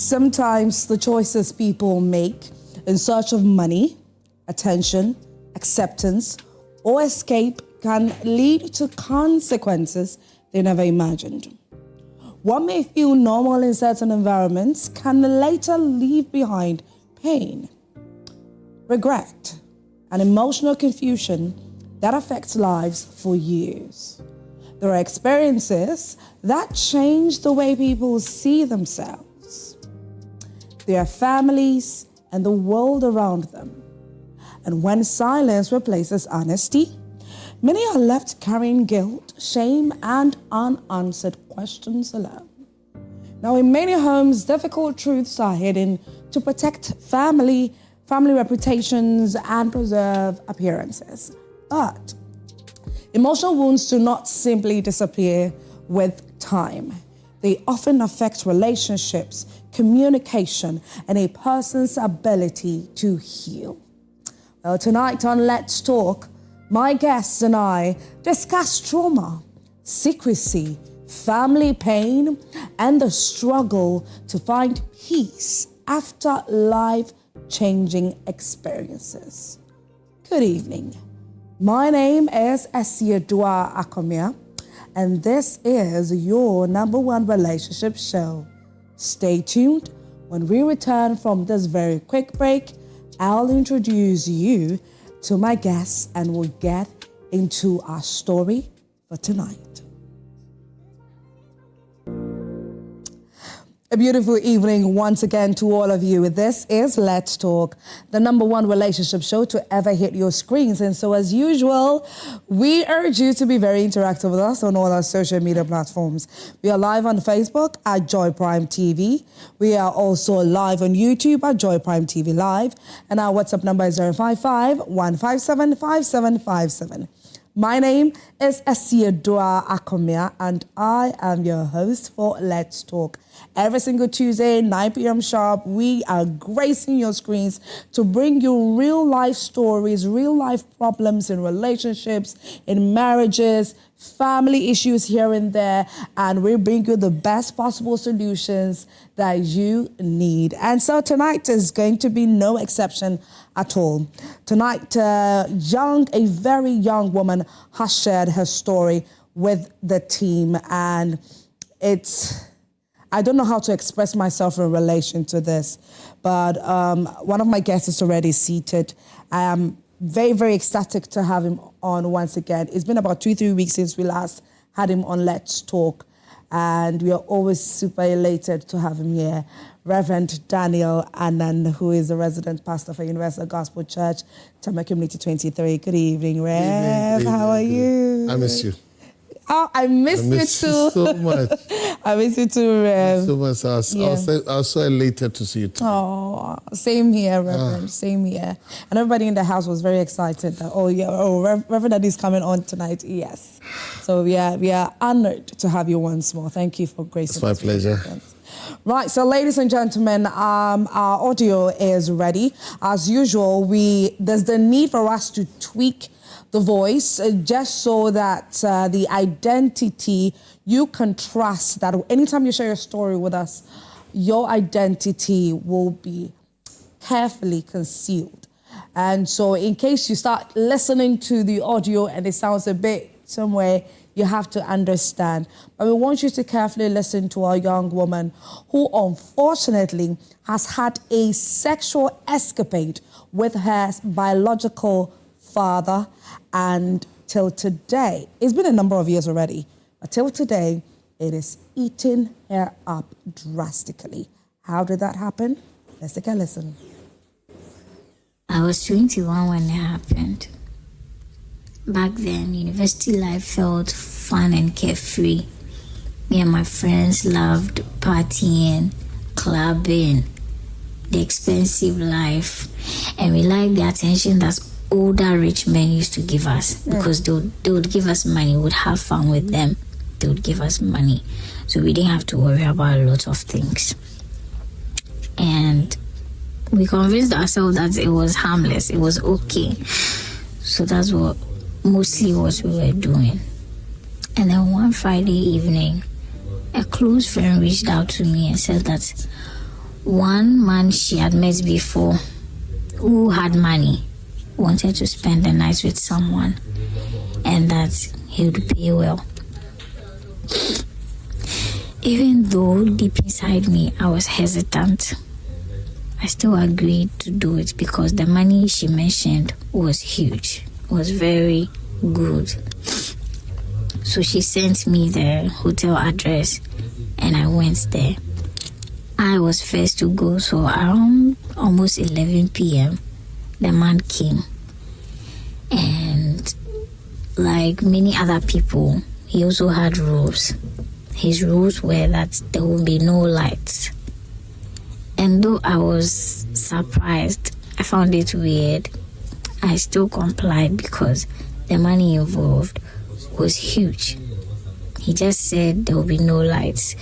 Sometimes the choices people make in search of money, attention, acceptance, or escape can lead to consequences they never imagined. What may feel normal in certain environments can later leave behind pain, regret, and emotional confusion that affects lives for years. There are experiences that change the way people see themselves, their families, and the world around them. And when silence replaces honesty, many are left carrying guilt, shame, and unanswered questions alone. Now, in many homes, difficult truths are hidden to protect family reputations, and preserve appearances. But emotional wounds do not simply disappear with time. They often affect relationships, communication, and a person's ability to heal. Well, tonight on Let's Talk, my guests and I discuss trauma, secrecy, family pain, and the struggle to find peace after life-changing experiences. Good evening. My name is Esiodua Akomia, and this is your #1 relationship show. Stay tuned. When we return from this very quick break, I'll introduce you to my guests and we'll get into our story for tonight. A beautiful evening once again to all of you. This is Let's Talk, the #1 relationship show to ever hit your screens. And so as usual, we urge you to be very interactive with us on all our social media platforms. We are live on Facebook at Joy Prime TV. We are also live on YouTube at Joy Prime TV Live. And our WhatsApp number is 055-157-5757. My name is Esiodua Akomia, and I am your host for Let's Talk. Every single Tuesday, 9 p.m. sharp, we are gracing your screens to bring you real-life stories, real-life problems in relationships, in marriages, family issues here and there, and we bring you the best possible solutions that you need. And so tonight is going to be no exception at all. Tonight, a very young woman has shared her story with the team, and I don't know how to express myself in relation to this, but one of my guests is already seated. I am very, very ecstatic to have him on once again. It's been about 2-3 weeks since we last had him on Let's Talk, and we are always super elated to have him here. Reverend Daniel Annan, who is the resident pastor for Universal Gospel Church, Tama Community 23. Good evening, Rev. How are you? I miss you. Oh, I miss you too. So much. I miss you too, Rev. So much. I was so elated to see you too. Oh, same here, Reverend. Same here. And everybody in the house was very excited that, Reverend Daddy is coming on tonight. Yes. So we are honored to have you once more. Thank you for gracing us. It's my pleasure. Right, so ladies and gentlemen, our audio is ready. As usual, there's the need for us to tweak the voice just so that the identity, you can trust that anytime you share your story with us, your identity will be carefully concealed. And so in case you start listening to the audio and it sounds a bit somewhere, you have to understand. But we want you to carefully listen to our young woman who unfortunately has had a sexual escapade with her biological father, and till today, it's been a number of years already, but till today, it is eating her up drastically. How did that happen? Let's take a listen. I was 21 when it happened. Back then, university life felt fun and carefree. Me and my friends loved partying, clubbing, the expensive life, and we liked the attention that older rich men used to give us because they would give us money, we would have fun with them. They would give us money, so we didn't have to worry about a lot of things. And we convinced ourselves that it was harmless, it was okay. So that's mostly what we were doing. And then one Friday evening, a close friend reached out to me and said that one man she had met before who had money wanted to spend the night with someone and that he would pay well. Even though deep inside me I was hesitant, I still agreed to do it because the money she mentioned was huge, was very good. So she sent me the hotel address and I went there. I was first to go, so around almost 11 p.m. the man came. And like many other people, he also had rules. His rules were that there would be no lights. And though I was surprised, I found it weird, I still complied because the money involved was huge. He just said there will be no lights.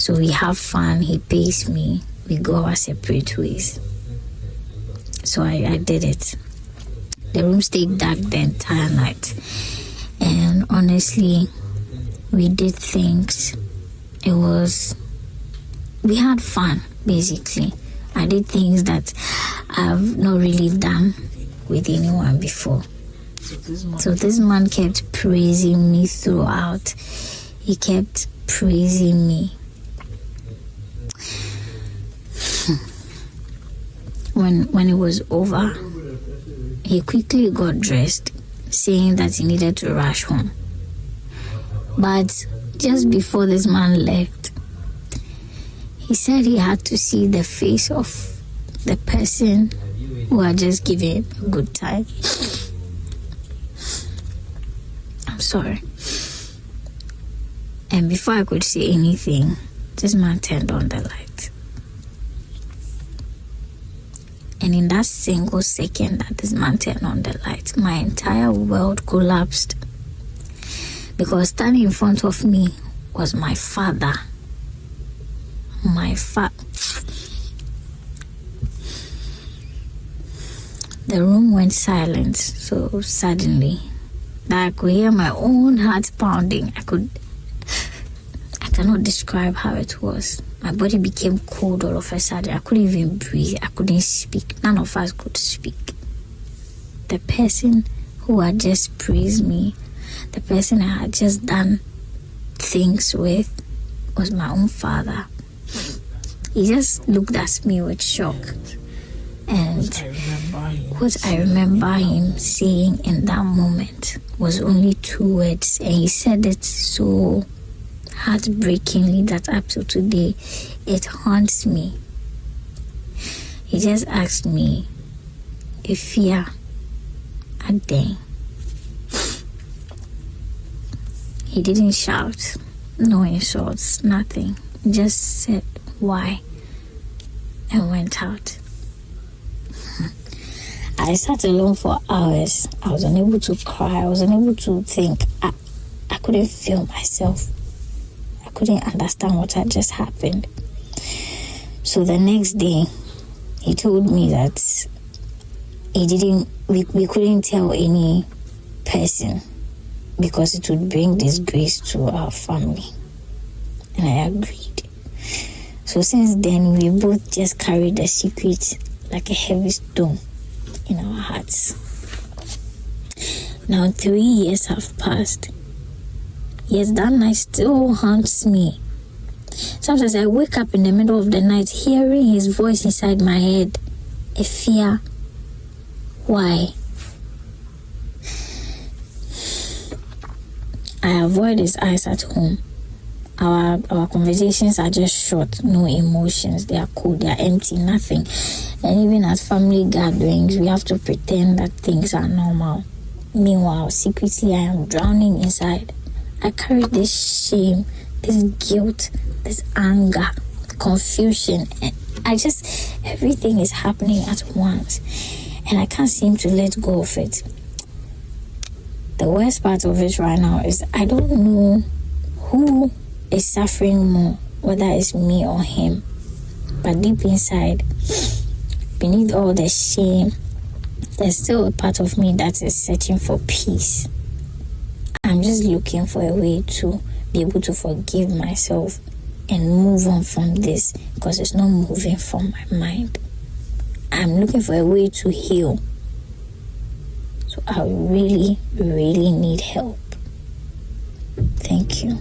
So we have fun, he pays me, we go our separate ways. So I did it. The room stayed dark the entire night. And honestly, we did things. We had fun, basically. I did things that I've not really done with anyone before. So this man kept praising me throughout. He kept praising me. When it was over, he quickly got dressed, saying that he needed to rush home. But just before this man left, he said he had to see the face of the person who had just given him a good time. I'm sorry. And before I could say anything, this man turned on the light. And in that single second that this man turned on the light, my entire world collapsed. Because standing in front of me was my father. The room went silent so suddenly that I could hear my own heart pounding. I cannot describe how it was. My body became cold all of a sudden. I couldn't even breathe. I couldn't speak. None of us could speak. The person who had just praised me, the person I had just done things with, was my own father. He just looked at me with shock. And what I remember him saying in that moment was only 2 words. And he said it so heartbreakingly that up to today, it haunts me. He just asked me, "Ifia, Ade." He didn't shout, no insults, nothing. He just said, "Why?" and went out. I sat alone for hours. I was unable to cry. I was unable to think. I couldn't feel myself. I couldn't understand what had just happened. So the next day, he told me that we couldn't tell any person because it would bring disgrace to our family. And I agreed. So since then, we both just carried the secret like a heavy stone in our hearts. Now 3 years have passed. Yes, that night still haunts me. Sometimes I wake up in the middle of the night hearing his voice inside my head. "Ifia, why?" I avoid his eyes at home. Our conversations are just short, no emotions. They are cold, they are empty, nothing. And even at family gatherings, we have to pretend that things are normal. Meanwhile, secretly, I am drowning inside. I carry this shame, this guilt, this anger, confusion. And everything is happening at once. And I can't seem to let go of it. The worst part of it right now is I don't know who is suffering more, whether it's me or him. But deep inside, beneath all the shame, there's still a part of me that is searching for peace. I'm just looking for a way to be able to forgive myself and move on from this because it's not moving from my mind. I'm looking for a way to heal. So I really, really need help. Thank you.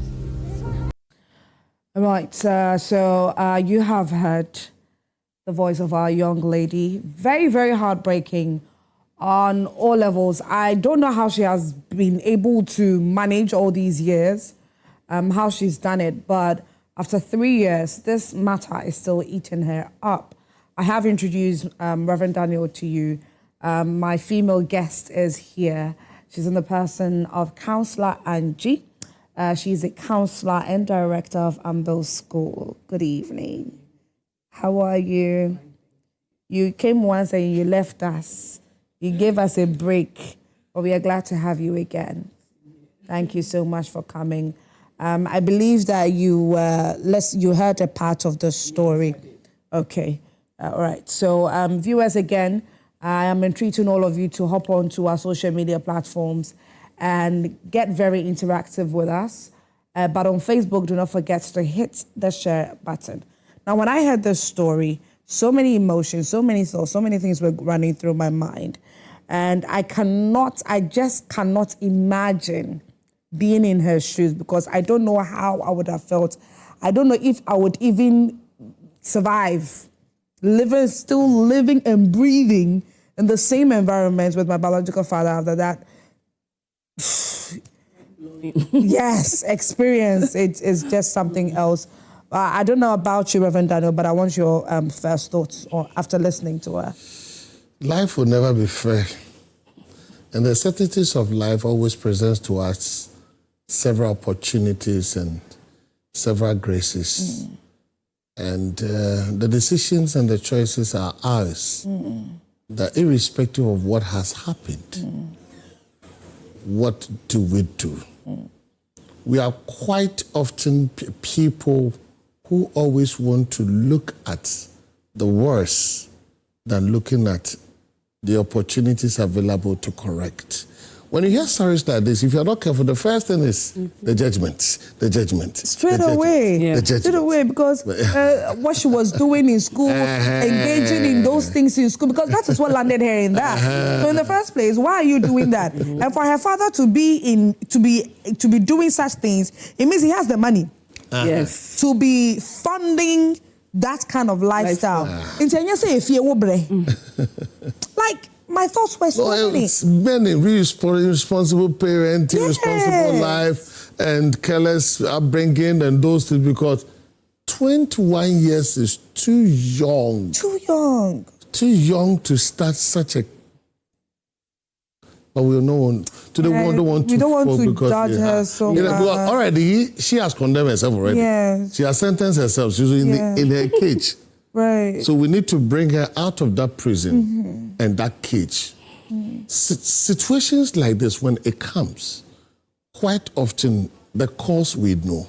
All right, so you have heard the voice of our young lady. Very, very heartbreaking on all levels. I don't know how she has been able to manage all these years, how she's done it, but after 3 years, this matter is still eating her up. I have introduced Reverend Daniel to you. My female guest is here. She's in the person of Counselor Angie. She's a counselor and director of Amble School. Good evening. How are you? You came once and you left us. You gave us a break, but we are glad to have you again. Thank you so much for coming. I believe that you heard a part of the story. Okay. All right. So viewers, again, I am entreating all of you to hop onto our social media platforms and get very interactive with us. But on Facebook, do not forget to hit the share button. Now, when I heard this story, so many emotions, so many thoughts, so many things were running through my mind. And I just cannot imagine being in her shoes because I don't know how I would have felt. I don't know if I would even survive still living and breathing in the same environment with my biological father after that. Yes, experience. It is just something else. I don't know about you, Reverend Daniel, but I want your first thoughts after listening to her. Life will never be fair. And the uncertainties of life always presents to us several opportunities and several graces. And the decisions and the choices are ours. That irrespective of what has happened, what do we do? We are quite often people who always want to look at the worst than looking at the opportunities available to correct. When you hear stories like this, if you're not careful, the first thing is the judgment. Straight away, because what she was doing in school, engaging in those things in school, because that is what landed her in that. So in the first place, why are you doing that? And for her father to be doing such things, it means he has the money. Yes. To be funding that kind of lifestyle. Like, my thoughts were so many. It's many irresponsible parenting, irresponsible life, and careless upbringing, and those things, because 21 years is too young. Too young. Too young to start such a. But we don't want to judge her so much. Well, already she has condemned herself already. Yes. She has sentenced herself. She's in her cage. Right. So we need to bring her out of that prison and that cage. Situations like this, when it comes, quite often the cause we know.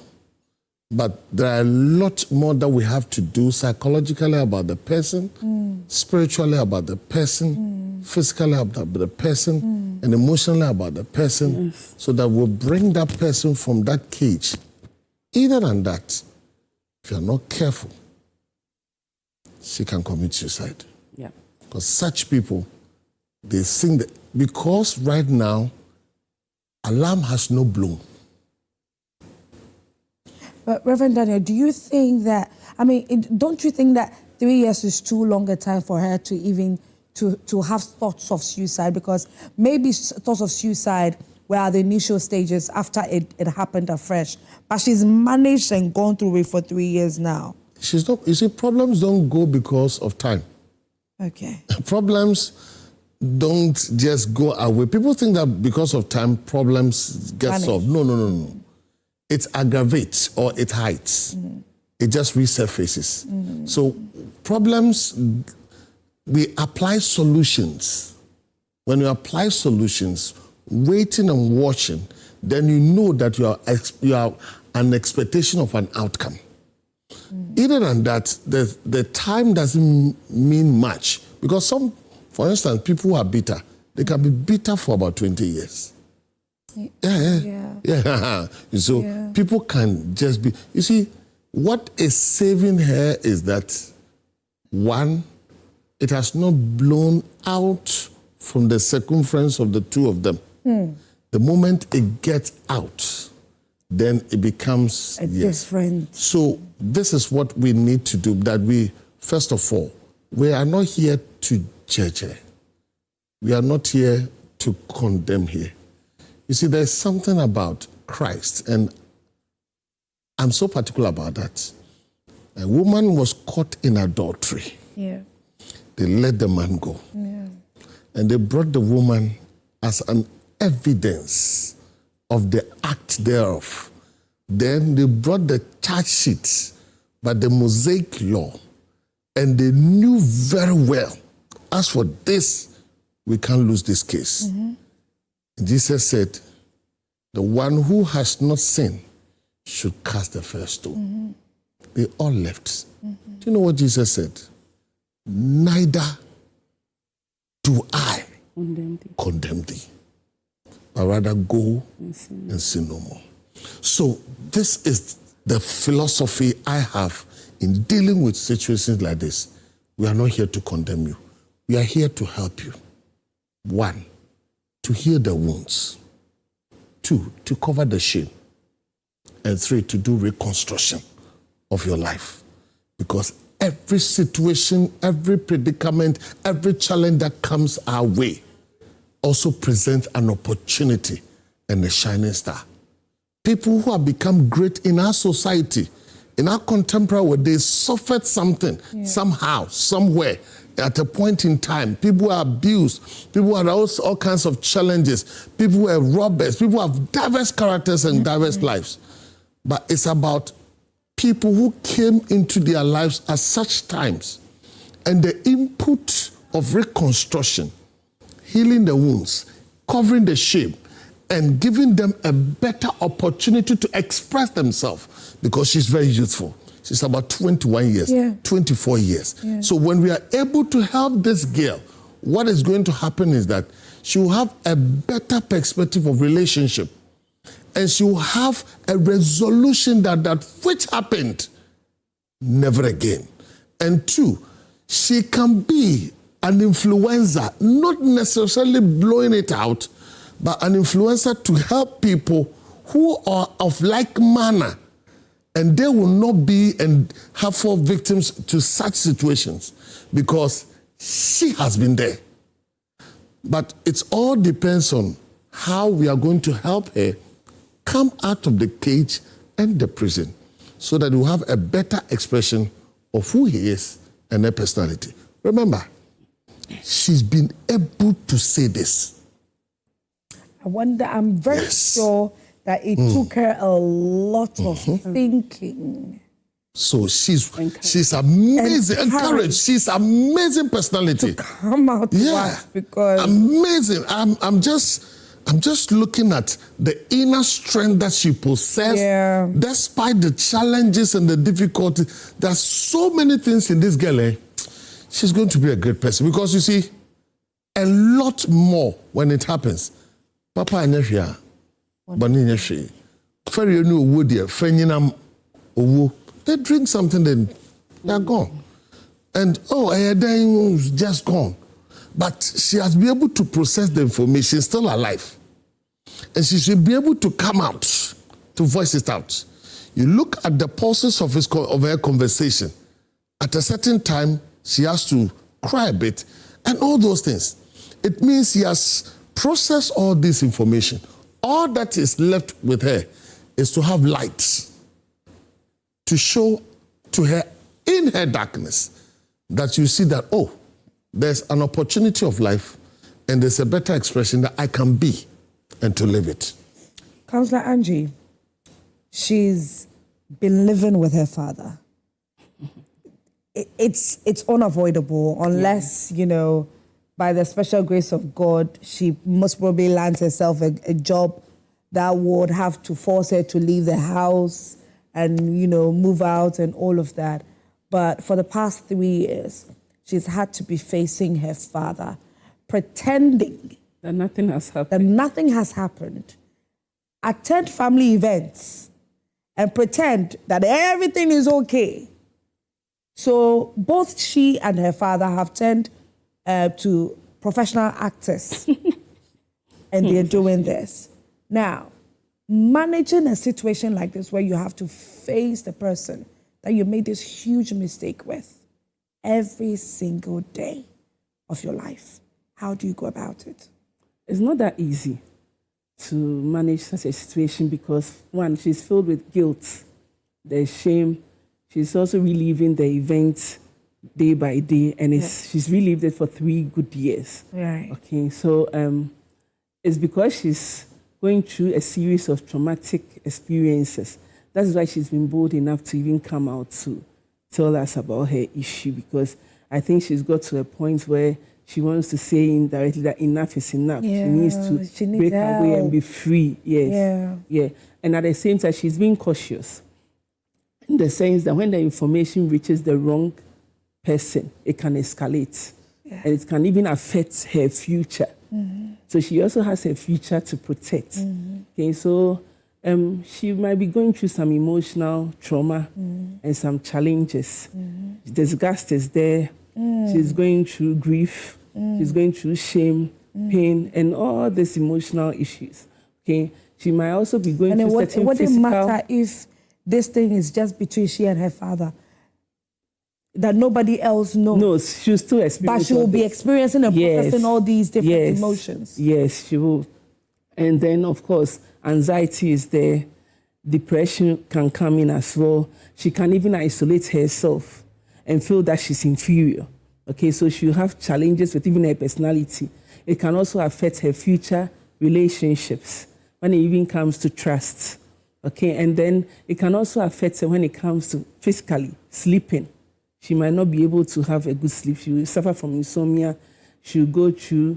But there are a lot more that we have to do psychologically about the person, spiritually about the person, physically about the person, and emotionally about the person, so that we'll bring that person from that cage. Either than that, if you're not careful, she can commit suicide. Yeah. Because such people, they think that because right now, alarm has no blown. But Reverend Daniel, do you think that, don't you think that 3 years is too long a time for her to even to have thoughts of suicide? Because maybe thoughts of suicide were at the initial stages after it happened afresh. But she's managed and gone through it for 3 years now. She's not, you see, problems don't go because of time. Okay. Problems don't just go away. People think that because of time, problems get solved. No. It aggravates or it hides. It just resurfaces. So problems, we apply solutions. When you apply solutions, waiting and watching, then you know that you are an expectation of an outcome. Other than that, the time doesn't mean much. Because for instance, people who are bitter, they can be bitter for about 20 years. Yeah. So people can just be, you see, What is saving her is that, one, it has not blown out from the circumference of the two of them. The moment it gets out, then it becomes different. So this is what we need to do, that we, first of all, we are not here to judge her. We are not here to condemn her. You see, there's something about Christ, and I'm so particular about that. A woman was caught in adultery. Yeah. They let the man go. Yeah. And they brought the woman as an evidence of the act thereof. Then they brought the charge sheet by the Mosaic law, and they knew very well, as for this, we can't lose this case. Jesus said, the one who has not sinned should cast the first stone. They all left. Do you know what Jesus said? Neither do I condemn thee, but rather go and sin no more. So this is the philosophy I have in dealing with situations like this. We are not here to condemn you. We are here to help you. One, to heal the wounds. Two, to cover the shame. And three, to do reconstruction of your life. Because every situation, every predicament, every challenge that comes our way also presents an opportunity and a shining star. People who have become great in our society, in our contemporary world, they suffered something, somehow, somewhere, at a point in time. People were abused. People had all kinds of challenges. People were robbers. People have diverse characters and diverse lives. But it's about people who came into their lives at such times, and the input of reconstruction, healing the wounds, covering the shame, and giving them a better opportunity to express themselves, because she's very youthful. She's about 21 years, 24 years. So when we are able to help this girl, what is going to happen is that she will have a better perspective of relationship, and she will have a resolution that which happened, never again. And two, she can be an influencer, not necessarily blowing it out, but an influencer to help people who are of like manner, and they will not be and have fall victims to such situations, because she has been there. But it all depends on how we are going to help her come out of the cage and the prison, so that we'll have a better expression of who he is and her personality. Remember, she's been able to say this. I wonder, I'm very sure that it took her a lot of thinking. So she's amazing, encouraged. She's amazing personality. To come out to us, because amazing. I'm just looking at the inner strength that she possessed, despite the challenges and the difficulties. There's so many things in this girl. She's going to be a great person, because you see, a lot more when it happens. Papa Anefia, Bani Neshi, Ferry no wood here, Feninam Owo. They drink something, then they're gone. And then just gone. But she has been able to process the information, still alive. And she should be able to come out, to voice it out. You look at the pulses of her conversation. At a certain time, she has to cry a bit, and all those things. It means she has processed all this information. All that is left with her is to have light, to show to her in her darkness that you see that, there's an opportunity of life, and there's a better expression that I can be, and to live it. Councillor Angie, she's been living with her father. It's unavoidable, unless, by the special grace of God, she most probably lands herself a job that would have to force her to leave the house and, move out and all of that. But for the past 3 years, she's had to be facing her father, pretending that nothing has happened. Attend family events and pretend that everything is okay. So both she and her father have turned to professional actors, and they're doing this. Now, managing a situation like this where you have to face the person that you made this huge mistake with every single day of your life, how do you go about it? It's not that easy to manage such a situation because, one, she's filled with guilt, there's shame. She's also reliving the events day by day, and she's relived it for 3 good years. Right. Okay, so it's because she's going through a series of traumatic experiences. That's why she's been bold enough to even come out to tell us about her issue, because I think she's got to a point where she wants to say indirectly that enough is enough. Yeah, she needs to break away and be free. Yes. Yeah. And at the same time, she's being cautious in the sense that when the information reaches the wrong person, it can escalate. Yeah. And it can even affect her future. Mm-hmm. So she also has her future to protect. Mm-hmm. Okay, so she might be going through some emotional trauma and some challenges. Mm-hmm. Disgust is there. She's going through grief. She's going through shame, pain, and all these emotional issues. Okay, she might also be going through certain what physical... What does it matter if this thing is just between she and her father, that nobody else knows? No, she'll still experience. But she will be experiencing and processing all these different emotions. Yes, she will. And then, of course, anxiety is there. Depression can come in as well. She can even isolate herself and feel that she's inferior. Okay, so she'll have challenges with even her personality. It can also affect her future relationships when it even comes to trust. Okay, and then it can also affect her when it comes to physically sleeping. She might not be able to have a good sleep. She will suffer from insomnia. She'll go through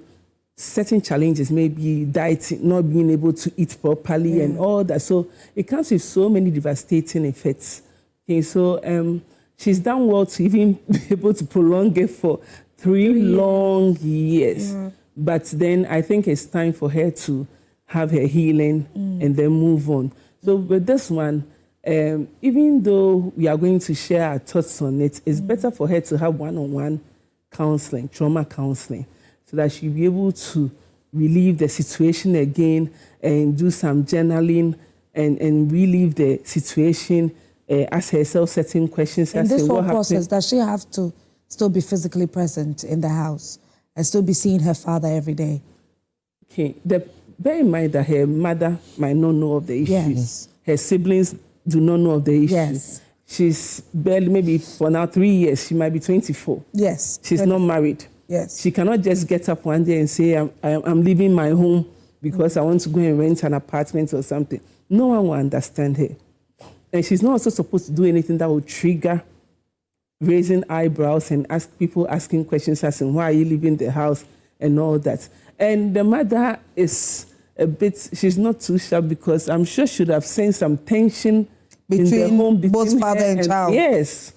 certain challenges, maybe dieting, not being able to eat properly and all that. So it comes with so many devastating effects. Okay, so she's done well to even be able to prolong it for 3 long years. Yeah. But then I think it's time for her to have her healing and then move on. So with this one, even though we are going to share our thoughts on it, it's better for her to have one-on-one counseling, trauma counseling, so that she'll be able to relieve the situation again and do some journaling and relieve the situation, ask herself certain questions. In this whole process, does she have to still be physically present in the house and still be seeing her father every day? Okay, bear in mind that her mother might not know of the issue. Yes. Her siblings do not know of the issue. Yes. She's barely, maybe for now 3 years, she might be 24. Yes. She's not married. Yes. She cannot just get up one day and say, I'm leaving my home because I want to go and rent an apartment or something. No one will understand her. And she's not also supposed to do anything that will trigger raising eyebrows and asking questions as in, why are you leaving the house and all that. And the mother is she's not too sharp, because I'm sure she would have sensed some tension in the home between both father and child. Yes.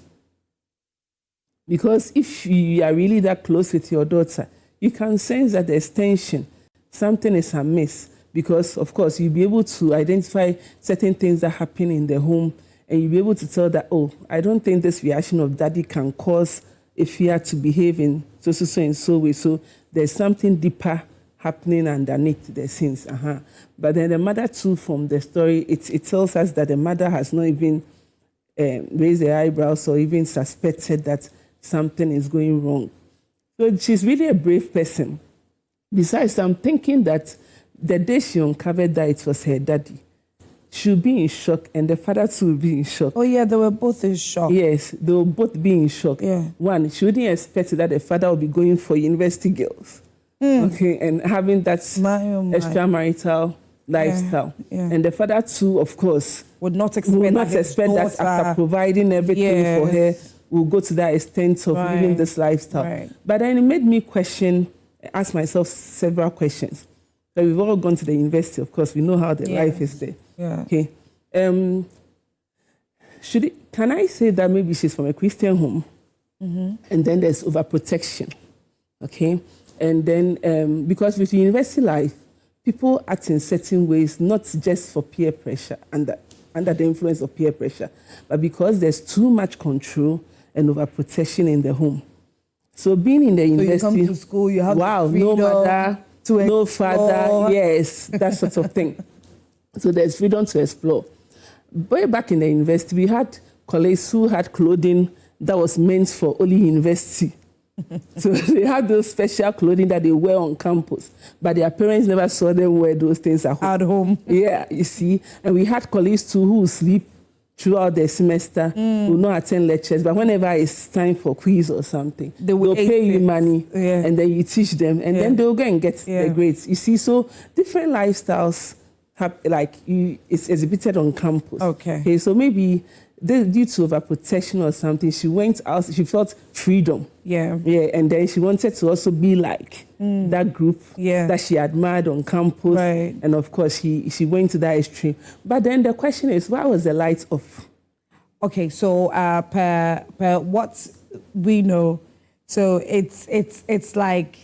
Because if you are really that close with your daughter, you can sense that there's tension. Something is amiss. Because, of course, you'll be able to identify certain things that happen in the home, and you'll be able to tell that, oh, I don't think this reaction of daddy can cause a fear to behave in so and so way. So there's something deeper happening underneath the scenes. But then the mother, too, from the story, it tells us that the mother has not even raised her eyebrows or even suspected that something is going wrong. So she's really a brave person. Besides, I'm thinking that the day she uncovered that it was her daddy, she'll be in shock, and the father too will be in shock. Oh, yeah, they were both in shock. Yes, they will both be in shock. Yeah. One, she wouldn't expect that the father will be going for university girls. Okay, and having that extramarital lifestyle. Yeah. And the father too, of course, would not expect that after providing everything for her, will go to that extent of living this lifestyle. Right. But then it made me ask myself several questions. So we've all gone to the university, of course. We know how the life is there. Yeah. Okay. Can I say that maybe she's from a Christian home? Mm-hmm. And then there's overprotection. Okay. And then because with university life, people act in certain ways, not just for peer pressure, and that under the influence of peer pressure, but because there's too much control and overprotection in the home. So being in the university, you come to school, you have wow, the no freedom mother, to no explore. father, yes, that sort of thing. So there's freedom to explore. Way back in the university, we had colleagues who had clothing that was meant for only university. So they had those special clothing that they wear on campus, but their parents never saw them wear those things at home. At home. Yeah, you see. And we had colleagues too who would sleep throughout the semester, will not attend lectures, but whenever it's time for quiz or something, they'll pay you money, and then you teach them, and then they'll go and get the grades. You see, so different lifestyles have, like, it's exhibited on campus. Okay, so maybe due to overprotection or something, she went out, she felt freedom. Yeah, and then she wanted to also be like that group that she admired on campus. Right. And of course, she went to that extreme. But then the question is, why was the light off? Okay, so per what we know, so it's like,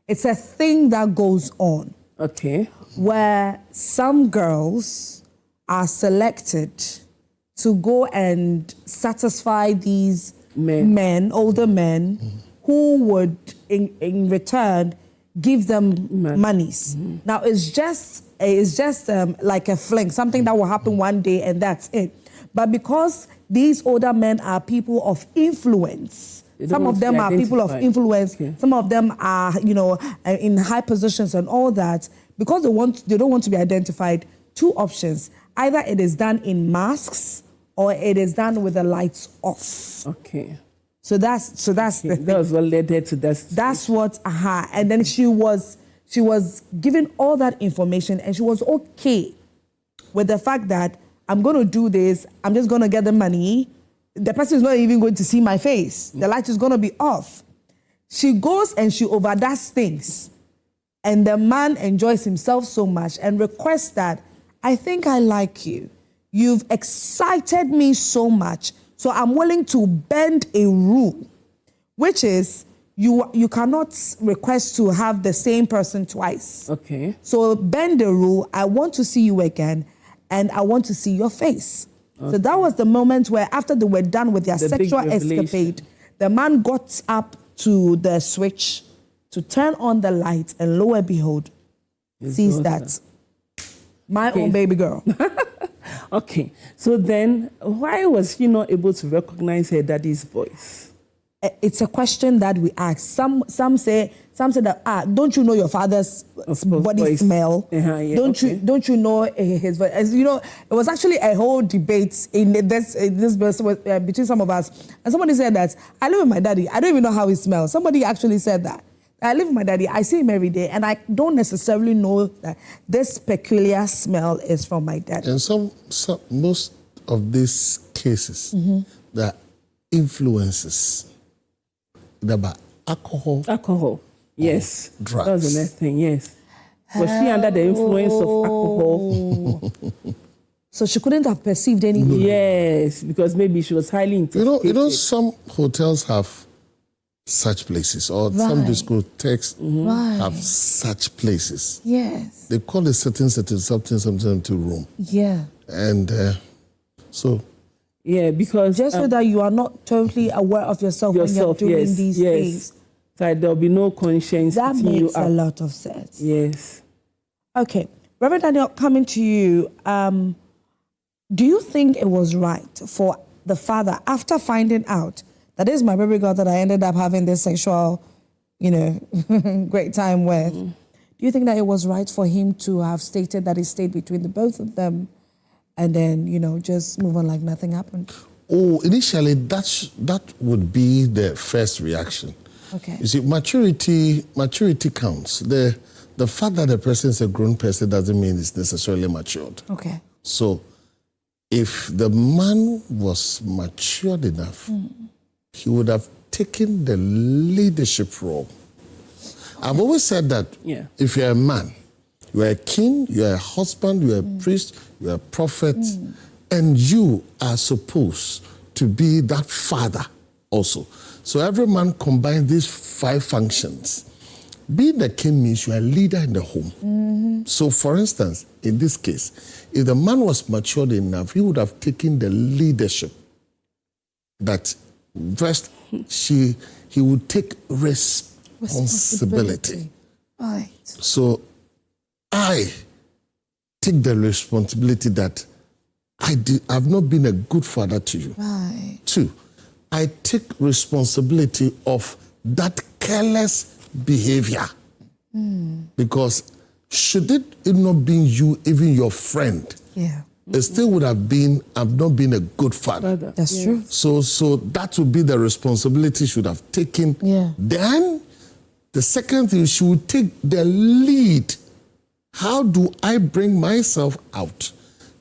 it's a thing that goes on. Okay. Where some girls are selected to go and satisfy these men, older men, who would in return give them monies. Now it's just like a fling, something that will happen one day and that's it. But because these older men are people of influence, some of them are people of influence, some of them are, in high positions and all that, because they don't want to be identified, two options. Either it is done in masks or it is done with the lights off. Okay. So that's the thing. That was what led her to that. That's what, and then she was given all that information, and she was okay with the fact that I'm going to do this, I'm just going to get the money. The person is not even going to see my face. The light is going to be off. She goes and she overdoes things. And the man enjoys himself so much and requests that, I think I like you. You've excited me so much, so I'm willing to bend a rule, which is you cannot request to have the same person twice. Okay. So bend the rule. I want to see you again, and I want to see your face. Okay. So that was the moment where, after they were done with their sexual escapade, the man got up to the switch to turn on the light, and lo and behold, sees that my own baby girl. Okay, so then why was he not able to recognize her daddy's voice? It's a question that we ask. Some say that, don't you know your father's body voice smell? Don't you know his voice? As you know, it was actually a whole debate in this between some of us, and somebody said that I live with my daddy. I don't even know how he smells. Somebody actually said that. I live with my daddy. I see him every day, and I don't necessarily know that this peculiar smell is from my daddy. And most of these cases, the influences, about alcohol. Yes. Drugs. That was the next thing, yes. Was she under the influence of alcohol? So she couldn't have perceived anything? Yes, because maybe she was highly intoxicated. You know, some hotels have such places, or some discotheques have such places. Yes. They call it something to room. Yeah. And so... Yeah, because... Just so that you are not totally aware of yourself when you're doing these things. So there'll be no conscience. That makes a lot of sense. Yes. Okay. Reverend Daniel, coming to you, do you think it was right for the father, after finding out that is my baby girl that I ended up having this sexual, great time with, do you think that it was right for him to have stated that he stayed between the both of them and then, just move on like nothing happened? Oh, initially, that would be the first reaction. Okay. You see, maturity counts. The fact that the person is a grown person doesn't mean it's necessarily matured. Okay. So, if the man was matured enough, he would have taken the leadership role. I've always said that if you're a man, you're a king, you're a husband, you're a priest, you're a prophet, and you are supposed to be that father also. So every man combines these 5 functions. being a king means you are a leader in the home. So, for instance, in this case, if the man was matured enough, he would have taken the leadership. That first, he would take responsibility. Right. So, I take the responsibility that I've not been a good father to you. Right. 2, I take responsibility of that careless behavior. Because should it not been you, even your friend, it still would have been, I've not been a good father. That's true. So that would be the responsibility should have taken. Then the second thing, she would take the lead. How do I bring myself out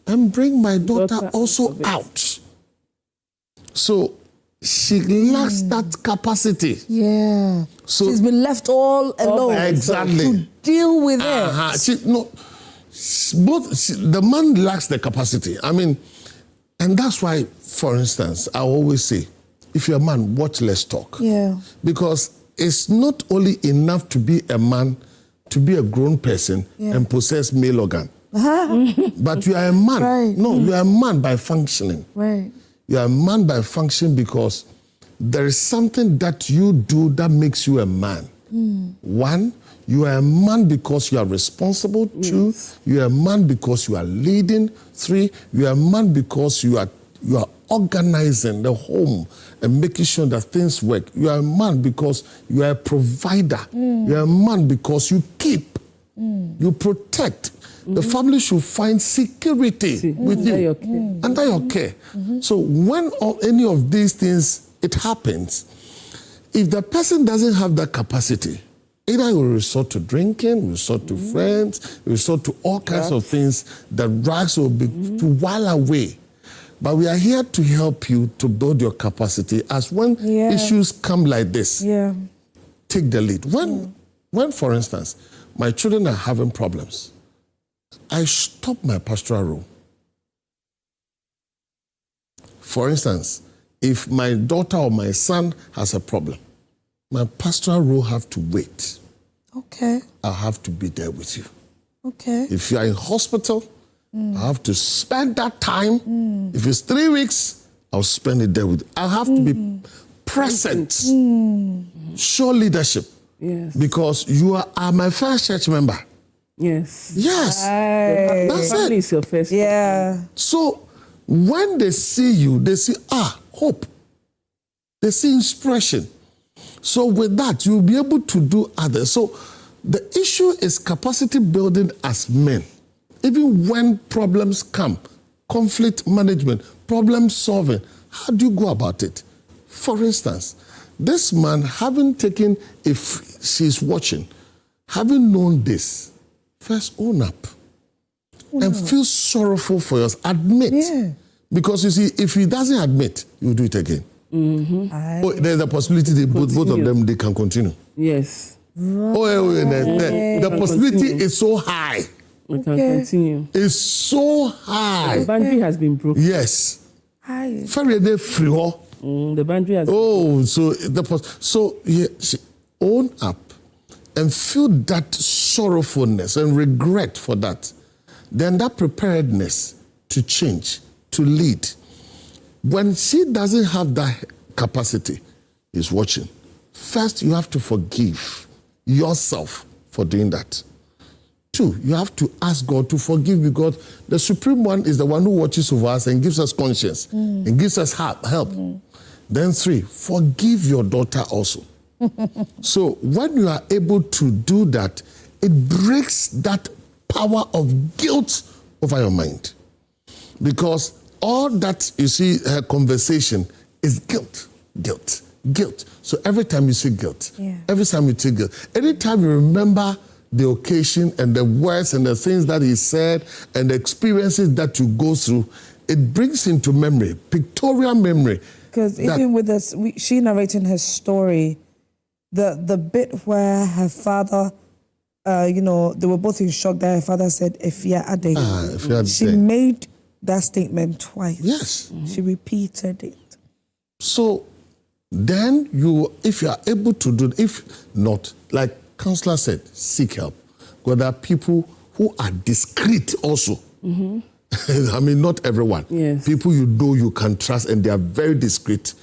and bring my daughter also out? So she lacks that capacity. Yeah. So she's been left all alone. Exactly. To deal with it. The man lacks the capacity. I mean, and that's why, for instance, I always say, if you're a man, watch Let's Talk. Yeah. Because it's not only enough to be a man, to be a grown person and possess male organ. But you are a man. Right. No, you are a man by functioning. Right. You are a man by function because there is something that you do that makes you a man. 1, you are a man because you are responsible. 2, you are a man because you are leading. 3, you are a man because you are organizing the home and making sure that things work. You are a man because you are a provider. You are a man because you keep, you protect. The family should find security with you, under your care. So when any of these things, it happens, if the person doesn't have that capacity, either he will resort to drinking, resort to friends, resort to all kinds of things, the drugs will be to while away. But we are here to help you to build your capacity as when issues come like this, take the lead. When, for instance, my children are having problems, I stop my pastoral role. For instance, if my daughter or my son has a problem, my pastoral role have to wait. Okay. I'll have to be there with you. Okay. If you are in hospital, I have to spend that time. If it's 3 weeks, I'll spend it there with you. I have to be present. Show leadership. Yes. Because you are my first church member. Yes. Yes. That's it. Is your first. Yeah. So when they see you, they see, hope. They see inspiration. So with that, you'll be able to do others. So the issue is capacity building as men. Even when problems come, conflict management, problem solving, how do you go about it? For instance, this man, having taken, if she's watching, having known this, first own up and feel sorrowful for yours. Admit. Because you see, if he doesn't admit, you'll do it again. There's a possibility that both of them, they can continue. Yes. The possibility is so high. We can continue. It's so high. The boundary has been broken. Yes. High. The boundary has own up and feel that sorrowfulness and regret for that. Then that preparedness to change, to lead. When she doesn't have that capacity, is watching. First, you have to forgive yourself for doing that. 2, you have to ask God to forgive because the Supreme One is the one who watches over us and gives us conscience and gives us help. Then 3, forgive your daughter also. So when you are able to do that, it breaks that power of guilt over your mind. Because all that you see her conversation is guilt. So every time you see guilt, every time you see guilt, anytime you remember the occasion and the words and the things that he said and the experiences that you go through, it brings into memory, pictorial memory. Because even with us, she narrating her story, the bit where her father, they were both in shock that her father said, she made that statement twice. Yes. She repeated it. So then if you are able to do it, if not, like Counselor said, seek help. Because there are people who are discreet also. I mean, not everyone. Yes. People you know you can trust, and they are very discreet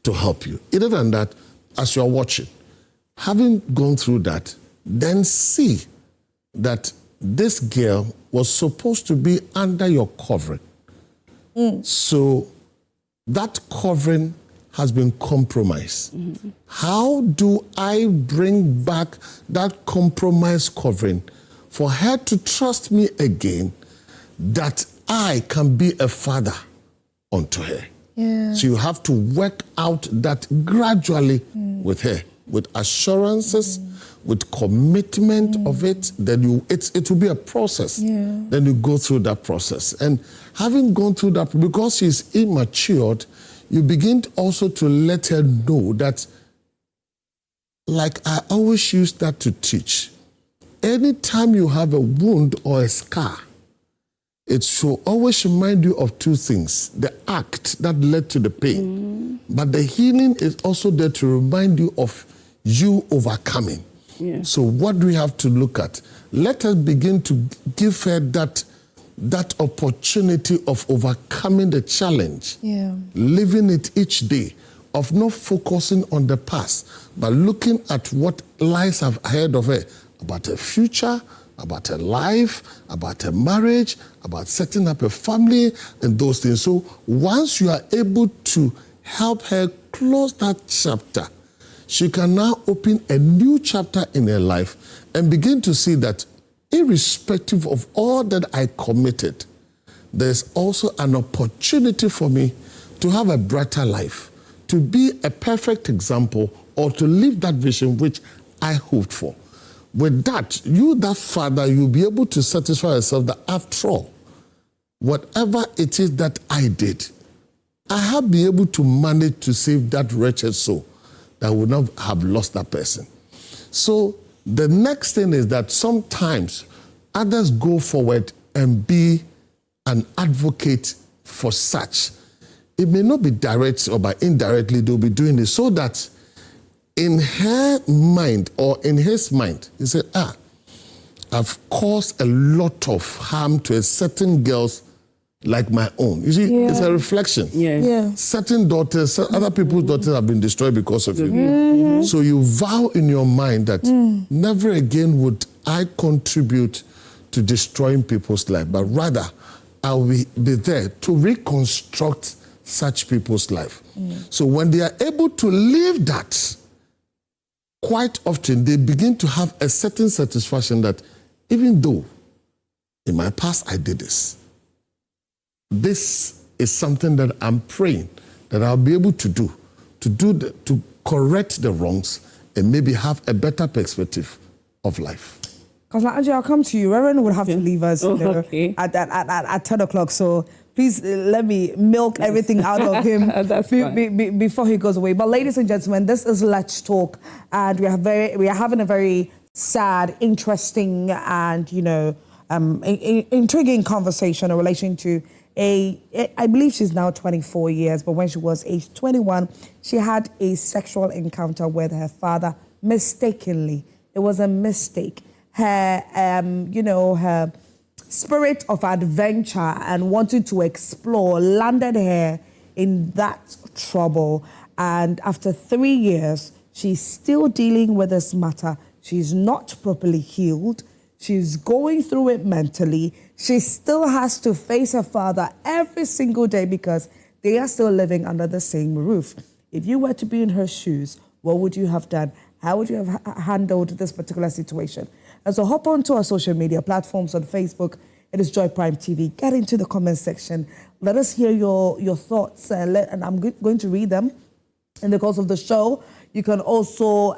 to help you. Other than that, as you're watching, having gone through that, then see that this girl was supposed to be under your covering. So that covering has been compromised. How do I bring back that compromised covering for her to trust me again, that I can be a father unto her? Yeah. So you have to work out that gradually with her, with assurances, with commitment of it. Then it will be a process. Yeah. Then you go through that process. And having gone through that, because she's immatured, you begin also to let her know that, like I always use that to teach, anytime you have a wound or a scar, it should always remind you of two things: the act that led to the pain, but the healing is also there to remind you of you overcoming. Yeah. So what do we have to look at? Let us begin to give her that opportunity of overcoming the challenge, living it each day, of not focusing on the past, but looking at what lies ahead of her, about her future, about her life, about her marriage, about setting up a family, and those things. So once you are able to help her close that chapter, she can now open a new chapter in her life and begin to see that irrespective of all that I committed, there's also an opportunity for me to have a brighter life, to be a perfect example, or to live that vision which I hoped for. With that, that father, you'll be able to satisfy yourself that after all, whatever it is that I did, I have been able to manage to save that wretched soul that would not have lost that person. So the next thing is that sometimes others go forward and be an advocate for such. It may not be direct, or by indirectly they'll be doing this, so that in her mind or in his mind, he said, I've caused a lot of harm to a certain girls like my own. You see, it's a reflection. Certain daughters, other people's daughters have been destroyed because of you. So you vow in your mind that never again would I contribute to destroying people's life, but rather I will be there to reconstruct such people's life. So when they are able to live that, quite often they begin to have a certain satisfaction that even though in my past I did this, this is something that I'm praying that I'll be able to do to correct the wrongs and maybe have a better perspective of life. Because Angie, I'll come to you. Reverend would have to leave us at 10 o'clock. So please let me milk everything out of him before he goes away. But ladies and gentlemen, this is Let's Talk, and we are having a very sad, interesting, and intriguing conversation in relation to I believe she's now 24 years, but when she was age 21, she had a sexual encounter with her father mistakenly. It was a mistake. Her, her spirit of adventure and wanting to explore landed her in that trouble. And after 3 years, she's still dealing with this matter. She's not properly healed. She's going through it mentally. She still has to face her father every single day because they are still living under the same roof. If you were to be in her shoes, what would you have done? How would you have handled this particular situation? And so hop onto our social media platforms on Facebook. It is Joy Prime TV. Get into the comment section. Let us hear your thoughts, and I'm going to read them in the course of the show. You can also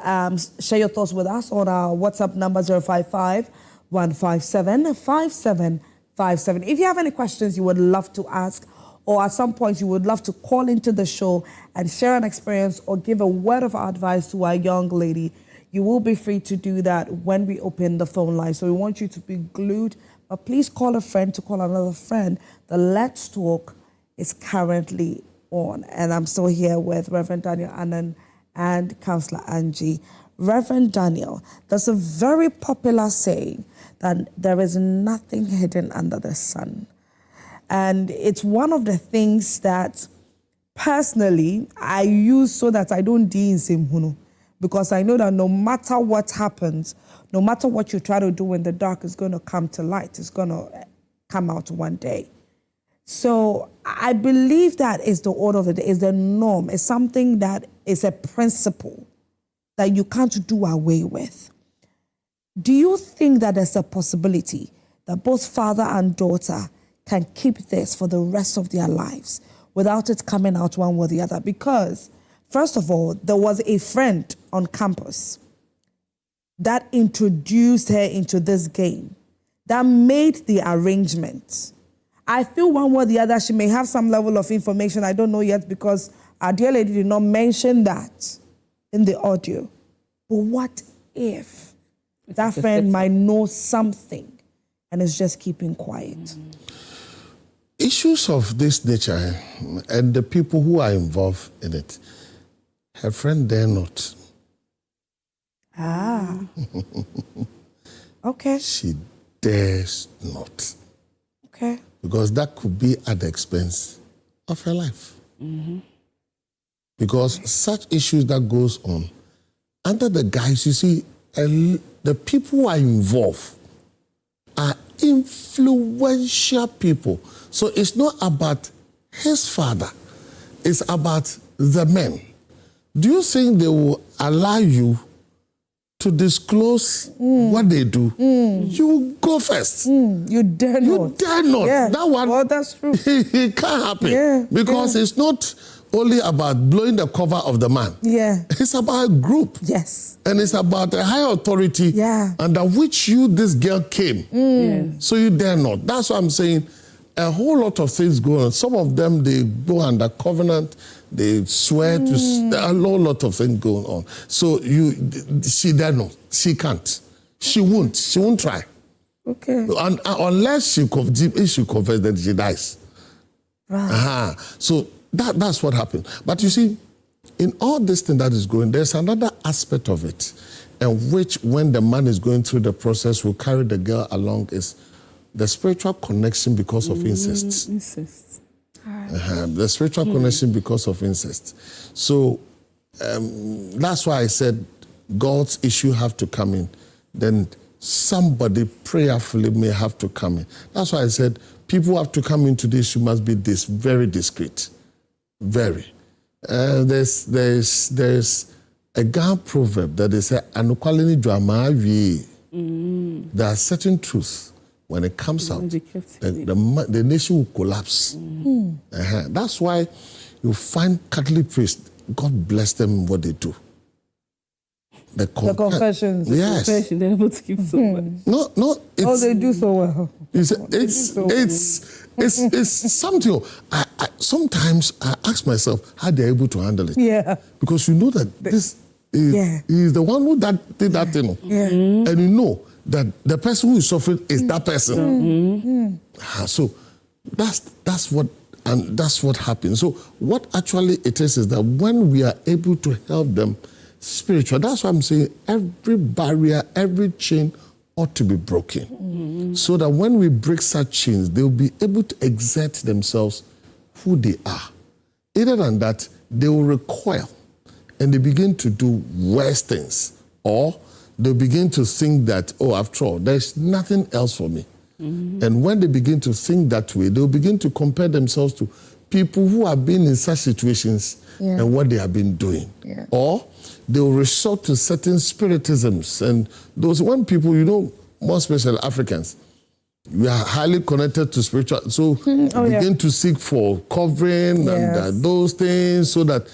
share your thoughts with us on our WhatsApp number 055-157-5757. If you have any questions you would love to ask, or at some point you would love to call into the show and share an experience or give a word of advice to our young lady, you will be free to do that when we open the phone line. So we want you to be glued, but please call a friend to call another friend. The Let's Talk is currently on, and I'm still here with Reverend Daniel Annan and Counselor Angie Reverend Daniel, there's a very popular saying that there is nothing hidden under the sun. And it's one of the things that personally I use so that I don't deal in same, because I know that no matter what happens, no matter what you try to do in the dark, it's going to come to light. It's going to come out one day. So I believe that is the order of the day, is the norm. It's something that is a principle that you can't do away with. Do you think that there's a possibility that both father and daughter can keep this for the rest of their lives without it coming out one way or the other? Because, first of all, there was a friend on campus that introduced her into this game, that made the arrangement. I feel one way or the other she may have some level of information, I don't know yet, because our dear lady did not mention that in the audio. But what if that friend might know something and is just keeping quiet? Issues of this nature and the people who are involved in it, her friend dare not. Ah. Okay. She dares not. Okay. Because that could be at the expense of her life. Because such issues that goes on, under the guise, you see, the people who are involved are influential people. So it's not about his father. It's about the men. Do you think they will allow you to disclose what they do? You go first. You dare not. You dare not. Yeah. That one, well, that's true. It can't happen. Yeah. Because it's not only about blowing the cover of the man. Yeah. It's about a group. Yes. And it's about a high authority under which this girl came. So you dare not. That's what I'm saying. A whole lot of things go on. Some of them, they go under covenant. They swear to... A whole lot of things going on. So she dare not. She can't. She won't. She won't try. Okay. Unless she confesses, then she dies. Right. So that's what happened. But you see, in all this thing that is going, there's another aspect of it, and which, when the man is going through the process, will carry the girl along, is the spiritual connection because of incest. Incest. The spiritual connection because of incest. So that's why I said God's issue have to come in. Then somebody prayerfully may have to come in. That's why I said people have to come into this issue must be very discreet. Very. There's a Ghana proverb that they say, "Anukwalini drama we." There are certain truths. When it comes out, the nation will collapse. That's why you find Catholic priests, God bless them in what they do. The confessions. Yes. Confession, they're able to keep so much. No. They do so well. It's something. Sometimes I ask myself how they're able to handle it. Yeah. Because you know that this is the one who did that thing. Yeah. And you know that the person who is suffering is that person. So that's what happens. So what actually it is that when we are able to help them spiritually, that's why I'm saying every barrier, every chain ought to be broken. So that when we break such chains, they'll be able to exert themselves who they are. Other than that, they will recoil and they begin to do worse things, or they begin to think that, after all, there's nothing else for me. And when they begin to think that way, they'll begin to compare themselves to people who have been in such situations and what they have been doing. Or they'll resort to certain spiritisms. And those one people, more especially Africans, we are highly connected to spiritual. So begin to seek for covering and those things so that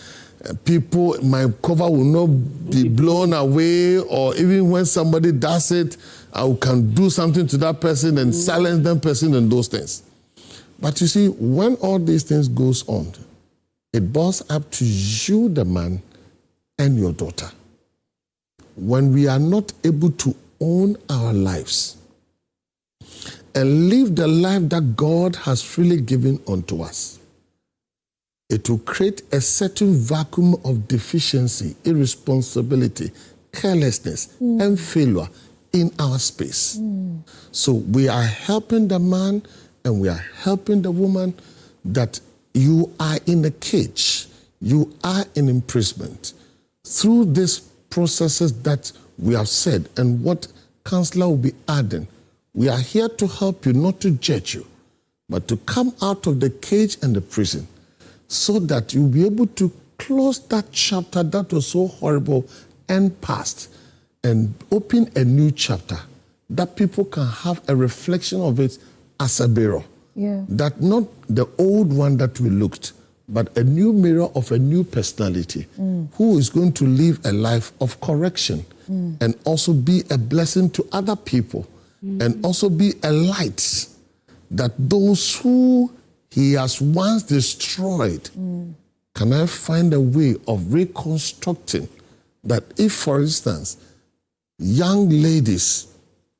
my cover will not be blown away, or even when somebody does it, I can do something to that person and silence that person and those things. But you see, when all these things goes on, it boils up to you, the man, and your daughter. When we are not able to own our lives and live the life that God has freely given unto us, it will create a certain vacuum of deficiency, irresponsibility, carelessness and failure in our space. So we are helping the man and we are helping the woman that you are in a cage, you are in imprisonment. Through these processes that we have said and what Counselor will be adding, we are here to help you, not to judge you, but to come out of the cage and the prison so that you'll be able to close that chapter that was so horrible and past and open a new chapter that people can have a reflection of it as a mirror. Yeah. That not the old one that we looked, but a new mirror of a new personality who is going to live a life of correction and also be a blessing to other people and also be a light that those who he has once destroyed, can I find a way of reconstructing that if, for instance, young ladies,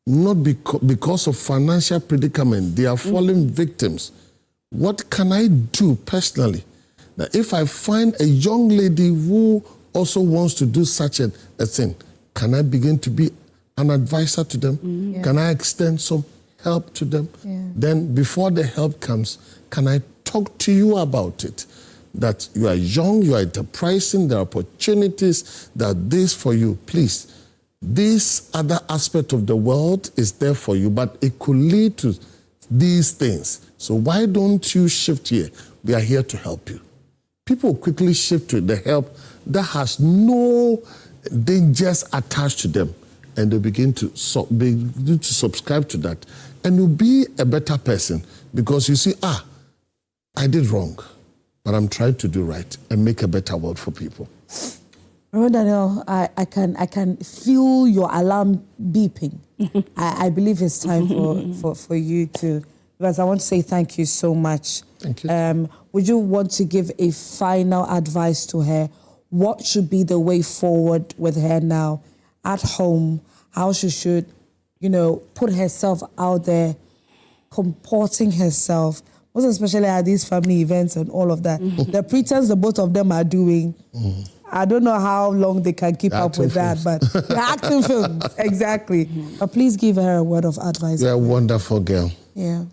not because of financial predicament, they are falling victims, what can I do personally? That if I find a young lady who also wants to do such a thing, can I begin to be an advisor to them? Can I extend some help to them? Then before the help comes, can I talk to you about it? That you are young, you are enterprising, there are opportunities, that this for you, please. This other aspect of the world is there for you, but it could lead to these things. So why don't you shift here? We are here to help you. People quickly shift to the help that has no dangers attached to them, and they begin to subscribe to that, and you'll be a better person because you see, I did wrong, but I'm trying to do right and make a better world for people. Reverend Daniel, I can feel your alarm beeping. I believe it's time for you to, because I want to say thank you so much. Thank you. Would you want to give a final advice to her? What should be the way forward with her now at home? How she should, put herself out there, comporting herself, most especially at these family events and all of that. The pretense the both of them are doing, I don't know how long they can keep up with that, but they're acting films, exactly. But please give her a word of advice. You're a wonderful girl. Yeah.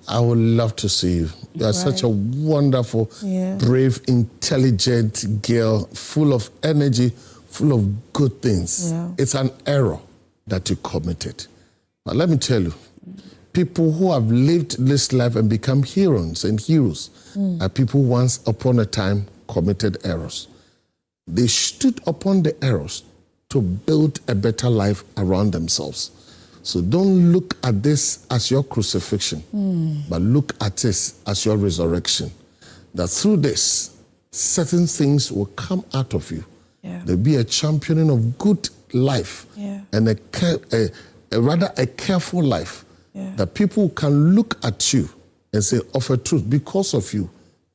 I would love to see you. You're such a wonderful, brave, intelligent girl, full of energy, full of good things. Yeah. It's an error that you committed. But let me tell you, people who have lived this life and become heroes are people who once upon a time committed errors. They stood upon the errors to build a better life around themselves. So don't look at this as your crucifixion, but look at this as your resurrection. That through this, certain things will come out of you. Yeah. There'll be a championing of good life and a careful life. Yeah. That people can look at you and say, of a truth, because of you,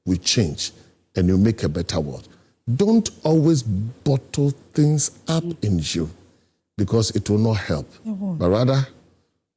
we change and you make a better world. Don't always bottle things up in you because it will not help. But rather,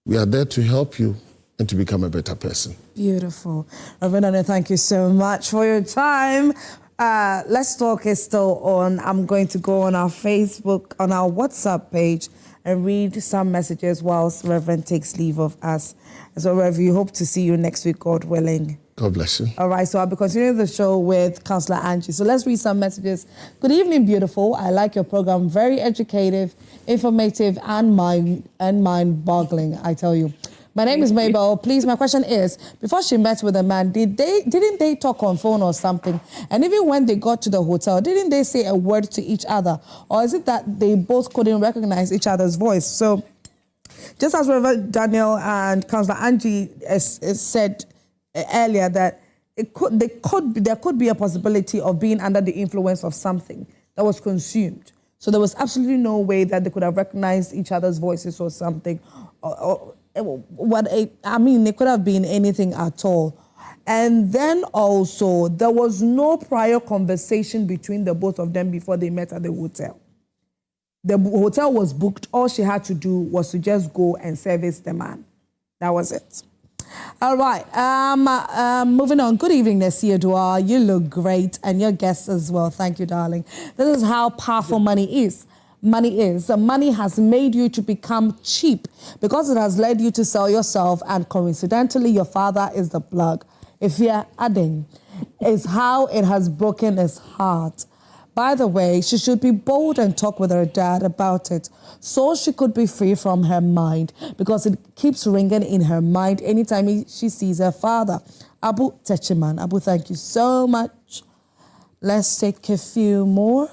we are there to help you and to become a better person. Beautiful. Reverend Daniel, thank you so much for your time. Let's Talk is still on. I'm going to go on our Facebook, on our WhatsApp page, and read some messages whilst Reverend takes leave of us. So, Reverend, we hope to see you next week, God willing. God bless you. All right, so I'll be continuing the show with Counselor Angie. So let's read some messages. Good evening, beautiful. I like your program. Very educative, informative, and mind-boggling, I tell you. My name is Mabel. Please, my question is, before she met with a man, didn't they talk on phone or something? And even when they got to the hotel, didn't they say a word to each other? Or is it that they both couldn't recognize each other's voice? So just as Reverend Daniel and Counselor Angie said earlier, that there could be a possibility of being under the influence of something that was consumed. So there was absolutely no way that they could have recognized each other's voices or something. It could have been anything at all. And then also, there was no prior conversation between the both of them before they met at the hotel. The hotel was booked. All she had to do was to just go and service the man. That was it. All right. Moving on. Good evening, Nessie Edouard. You look great, and your guests as well. Thank you, darling. This is how powerful money is. money is. The money has made you to become cheap because it has led you to sell yourself, and coincidentally, your father is the plug. If you're adding, is how it has broken his heart. By the way, she should be bold and talk with her dad about it so she could be free from her mind, because it keeps ringing in her mind anytime she sees her father. Abu Techiman. Abu, thank you so much. Let's take a few more.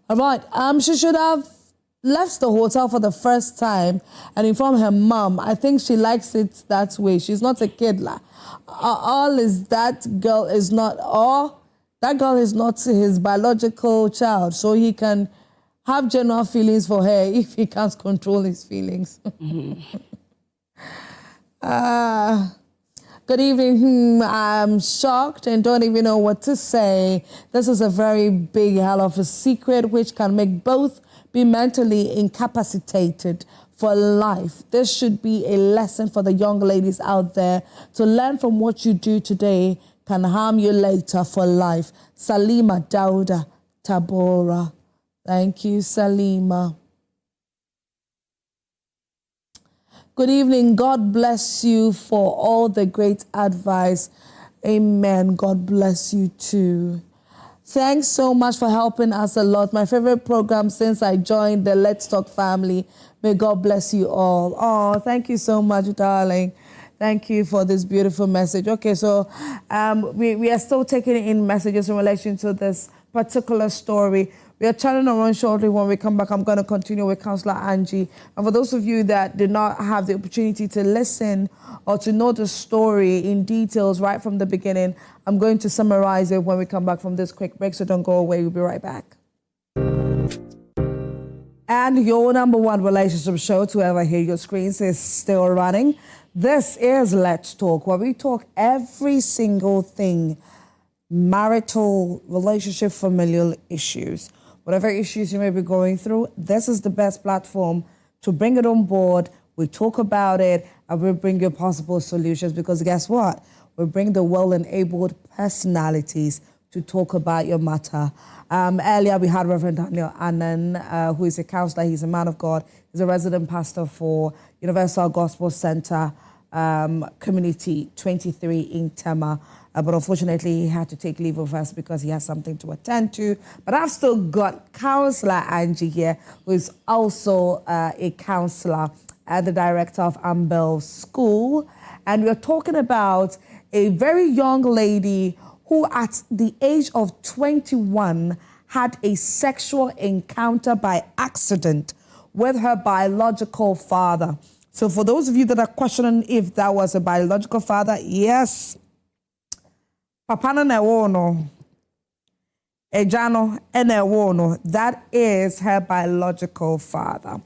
All right. She should have left the hotel for the first time and informed her mom. I think she likes it that way. She's not a kid. All is that girl is not, or that girl is not his biological child, so he can have general feelings for her if he can't control his feelings. Good evening. I'm shocked and don't even know what to say. This is a very big hell of a secret which can make both be mentally incapacitated for life. This should be a lesson for the young ladies out there to learn from what you do today can harm you later for life. Salima Dauda Tabora. Thank you, Salima. Good evening. God bless you for all the great advice. Amen. God bless you too. Thanks so much for helping us a lot. My favorite program since I joined the Let's Talk family. May God bless you all. Oh, thank you so much, darling. Thank you for this beautiful message. Okay, so we are still taking in messages in relation to this particular story. We are turning around shortly. When we come back, I'm going to continue with Counselor Angie. And for those of you that did not have the opportunity to listen or to know the story in details right from the beginning, I'm going to summarize it when we come back from this quick break, so don't go away. We'll be right back. And your number one relationship show to ever hear your screens is still running. This is Let's Talk, where we talk every single thing, marital, relationship, familial issues. Whatever issues you may be going through, this is the best platform to bring it on board. We talk about it and we bring you possible solutions, because guess what? We bring the well-enabled personalities to talk about your matter. Earlier, we had Reverend Daniel Annan, who is a counselor. He's a man of God. He's a resident pastor for Universal Gospel Center Community 23 in Tema. But unfortunately, he had to take leave of us because he has something to attend to. But I've still got Counselor Angie here, who is also a counselor and the director of Ambel School. And we're talking about a very young lady who at the age of 21 had a sexual encounter by accident with her biological father. So for those of you that are questioning if that was a biological father, yes. Papa na ewono, ejano ene ewono. That is her biological father.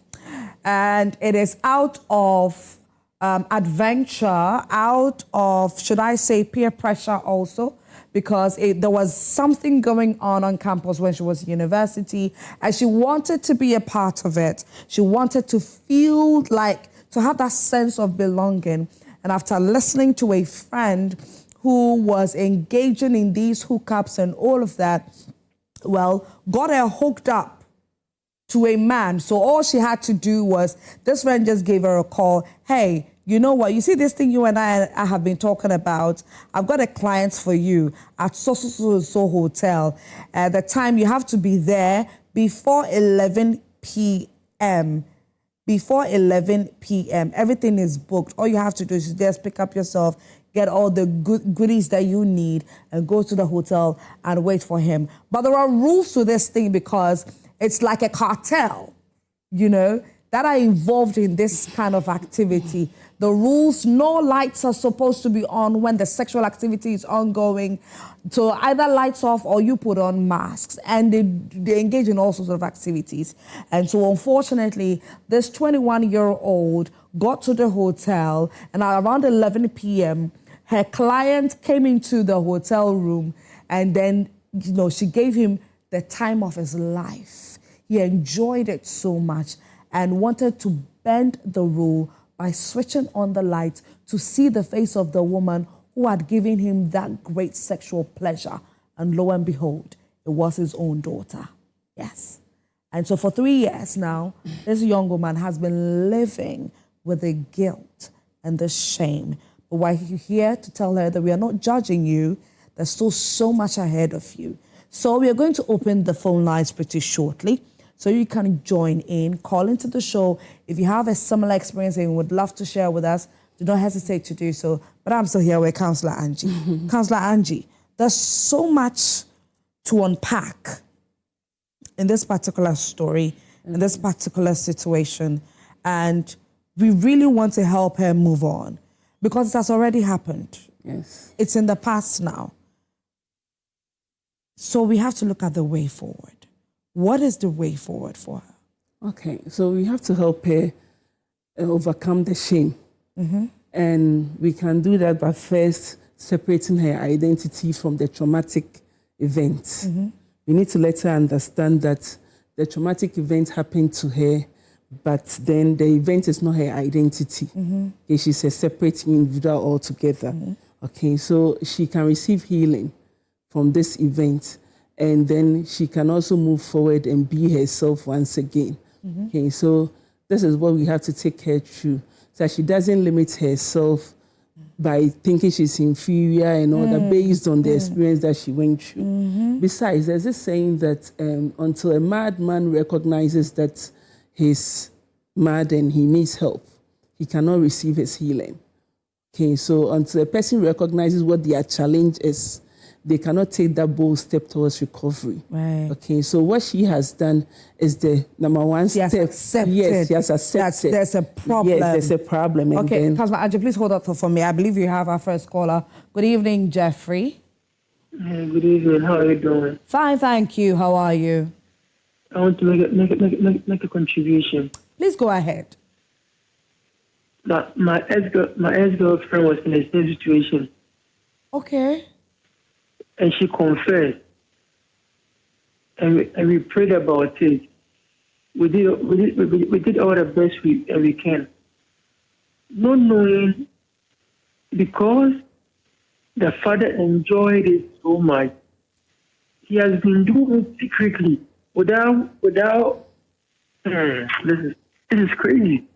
And it is out of adventure, out of, should I say, peer pressure also, because there was something going on campus when she was at university, and she wanted to be a part of it. She wanted to feel like, to have that sense of belonging. And after listening to a friend who was engaging in these hookups and all of that, well, got her hooked up to a man. So all she had to do was, this friend just gave her a call. Hey, you know what? You see this thing you and I have been talking about? I've got a client for you at so hotel. At the time, you have to be there before 11 p.m. Before 11 p.m. Everything is booked. All you have to do is just pick up yourself, get all the goodies that you need, and go to the hotel and wait for him. But there are rules to this thing, because it's like a cartel, you know, that are involved in this kind of activity. The rules, no lights are supposed to be on when the sexual activity is ongoing. So either lights off or you put on masks, and they engage in all sorts of activities. And so unfortunately, this 21-year-old got to the hotel, and at around 11 p.m., her client came into the hotel room, and then, you know, she gave him the time of his life. He enjoyed it so much and wanted to bend the rule by switching on the lights to see the face of the woman who had given him that great sexual pleasure. And lo and behold, it was his own daughter. Yes. And so for 3 years now, this young woman has been living with the guilt and the shame. But we're here to tell her that we are not judging you. There's still so much ahead of you. So we are going to open the phone lines pretty shortly, so you can join in, call into the show. If you have a similar experience and you would love to share with us, do not hesitate to do so. But I'm still here with Councillor Angie. Councillor Angie, there's so much to unpack in this particular story, in this particular situation. And we really want to help her move on because it has already happened. Yes. It's in the past now. So we have to look at the way forward. What is the way forward for her? Okay, so we have to help her overcome the shame. And we can do that by first separating her identity from the traumatic event. We need to let her understand that the traumatic event happened to her, but then the event is not her identity. Okay, she's a separate individual altogether. Okay, so she can receive healing from this event, and then she can also move forward and be herself once again. Okay, so this is what we have to take her through, so that she doesn't limit herself by thinking she's inferior and all that based on the experience that she went through. Besides, there's this saying that until a madman recognizes that he's mad and he needs help, he cannot receive his healing. Okay, so until a person recognizes what their challenge is, they cannot take that bold step towards recovery. Right. Okay, so what she has done is the number one step. Accepted. Yes, she has accepted. There's a problem. Yes, there's a problem. And Okay, then, Councillor Angie, please hold up for me. I believe you have our first caller. Good evening, Jeffrey. Good evening. How are you doing? Fine, thank you. How are you? I want to make a contribution. Please go ahead. That my ex-girlfriend was in the same situation, Okay. and she confessed, and we prayed about it. We did all the best we can, not knowing, because the father enjoyed it so much. He has been doing it secretly without. This is crazy.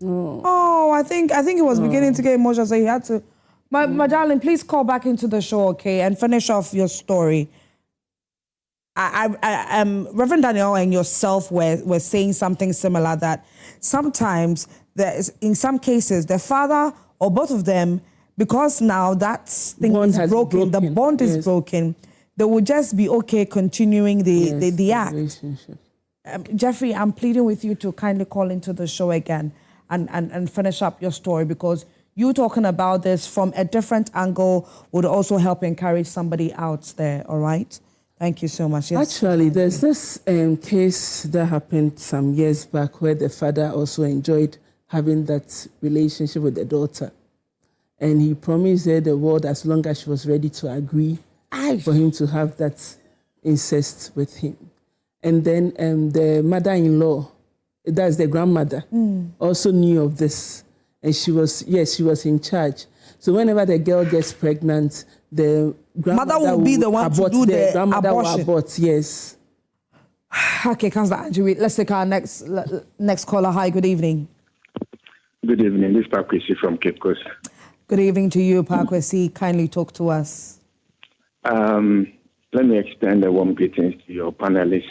Oh, I think he was beginning to get emotional, so he had to. My darling, please call back into the show, okay, and finish off your story. Reverend Daniel and yourself were saying something similar, that sometimes in some cases the father or both of them, because now that thing is broken, the bond is broken, they would just be okay continuing the act. relationship. Jeffrey, I'm pleading with you to kindly call into the show again and finish up your story, because you talking about this from a different angle would also help encourage somebody out there, all right? Thank you so much. Yes. Actually, there's this case that happened some years back where the father also enjoyed having that relationship with the daughter. And he promised her the world as long as she was ready to agree for him to have that incest with him. And then the mother-in-law, that's the grandmother, also knew of this. And she was in charge. So whenever the girl gets pregnant, the grandmother will be the one to do the grandmother abortion. will abort, yes. Okay, Councillor Angie, let's take our next caller. Hi, good evening. Good evening. This is Pakwesi from Cape Coast. Good evening to you, Pakwesi. Kindly talk to us. Let me extend a warm greetings to your panelists.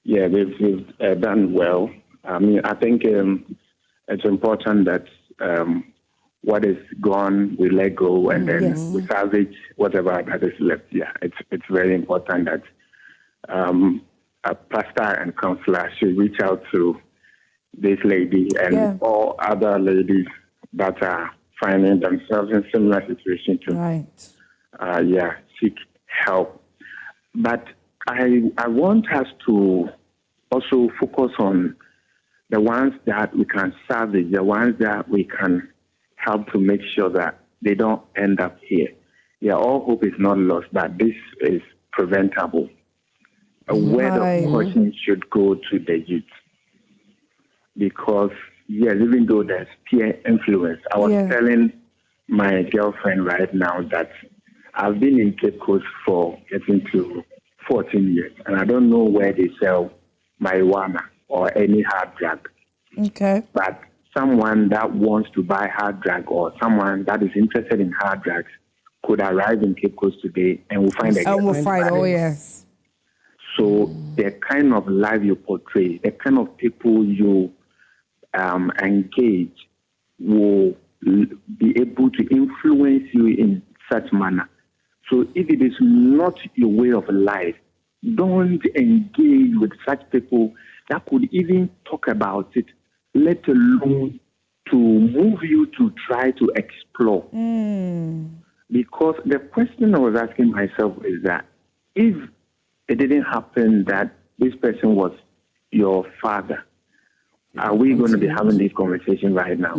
They've done well. I mean, I think it's important that what is gone, we let go, and then we salvage whatever that is left. Yeah, it's very important that a pastor and counselor should reach out to this lady and all other ladies that are finding themselves in similar situations to seek help. But I want us to also focus on the ones that we can salvage, the ones that we can help to make sure that they don't end up here. Yeah, all hope is not lost, but this is preventable. Where the caution should go to the youth. Because, yes, even though there's peer influence, I was telling my girlfriend right now that I've been in Cape Coast for getting to 14 years, and I don't know where they sell marijuana or any hard drug. Okay. But someone that wants to buy hard drug or someone that is interested in hard drugs could arrive in Cape Coast today and will find a And we'll find, oh yes. So the kind of life you portray, the kind of people you engage will be able to influence you in such manner. So if it is not your way of life, don't engage with such people that could even talk about it, let alone to move you to try to explore. Because the question I was asking myself is that if it didn't happen that this person was your father, are we going to be having this conversation right now?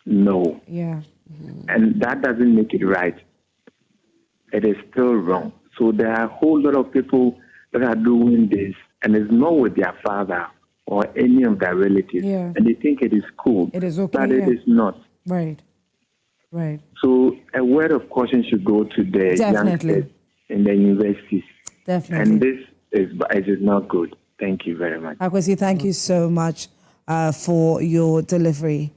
No. Yeah. And that doesn't make it right. It is still wrong. So there are a whole lot of people that are doing this, and it's not with their father or any of their relatives. Yeah. And they think it is cool. It is okay. But it is not. Right. Right. So a word of caution should go to the youngsters in the universities. Definitely. And this is not good. Thank you very much. Akwesi, thank you so much for your delivery.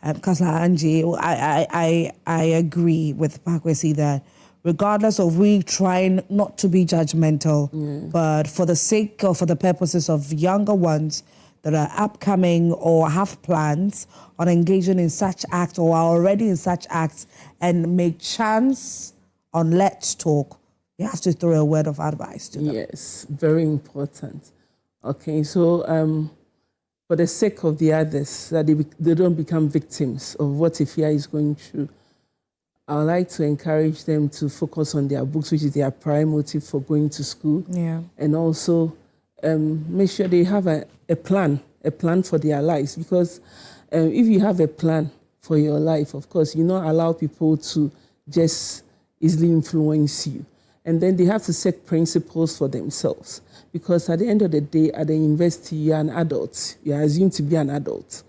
Kasla Angie, I agree with Akwesi that regardless of we trying not to be judgmental, but for the sake or for the purposes of younger ones that are upcoming or have plans on engaging in such acts or are already in such acts and make chance on Let's Talk, you have to throw a word of advice to them. Yes, very important. Okay, so for the sake of the others, that they don't become victims of what Ifia is going through, I would like to encourage them to focus on their books, which is their prime motive for going to school. Yeah. And also make sure they have a plan for their lives. Because if you have a plan for your life, of course, you not allow people to just easily influence you. And then they have to set principles for themselves. Because at the end of the day, at the university, you're an adult. You're assumed to be an adult.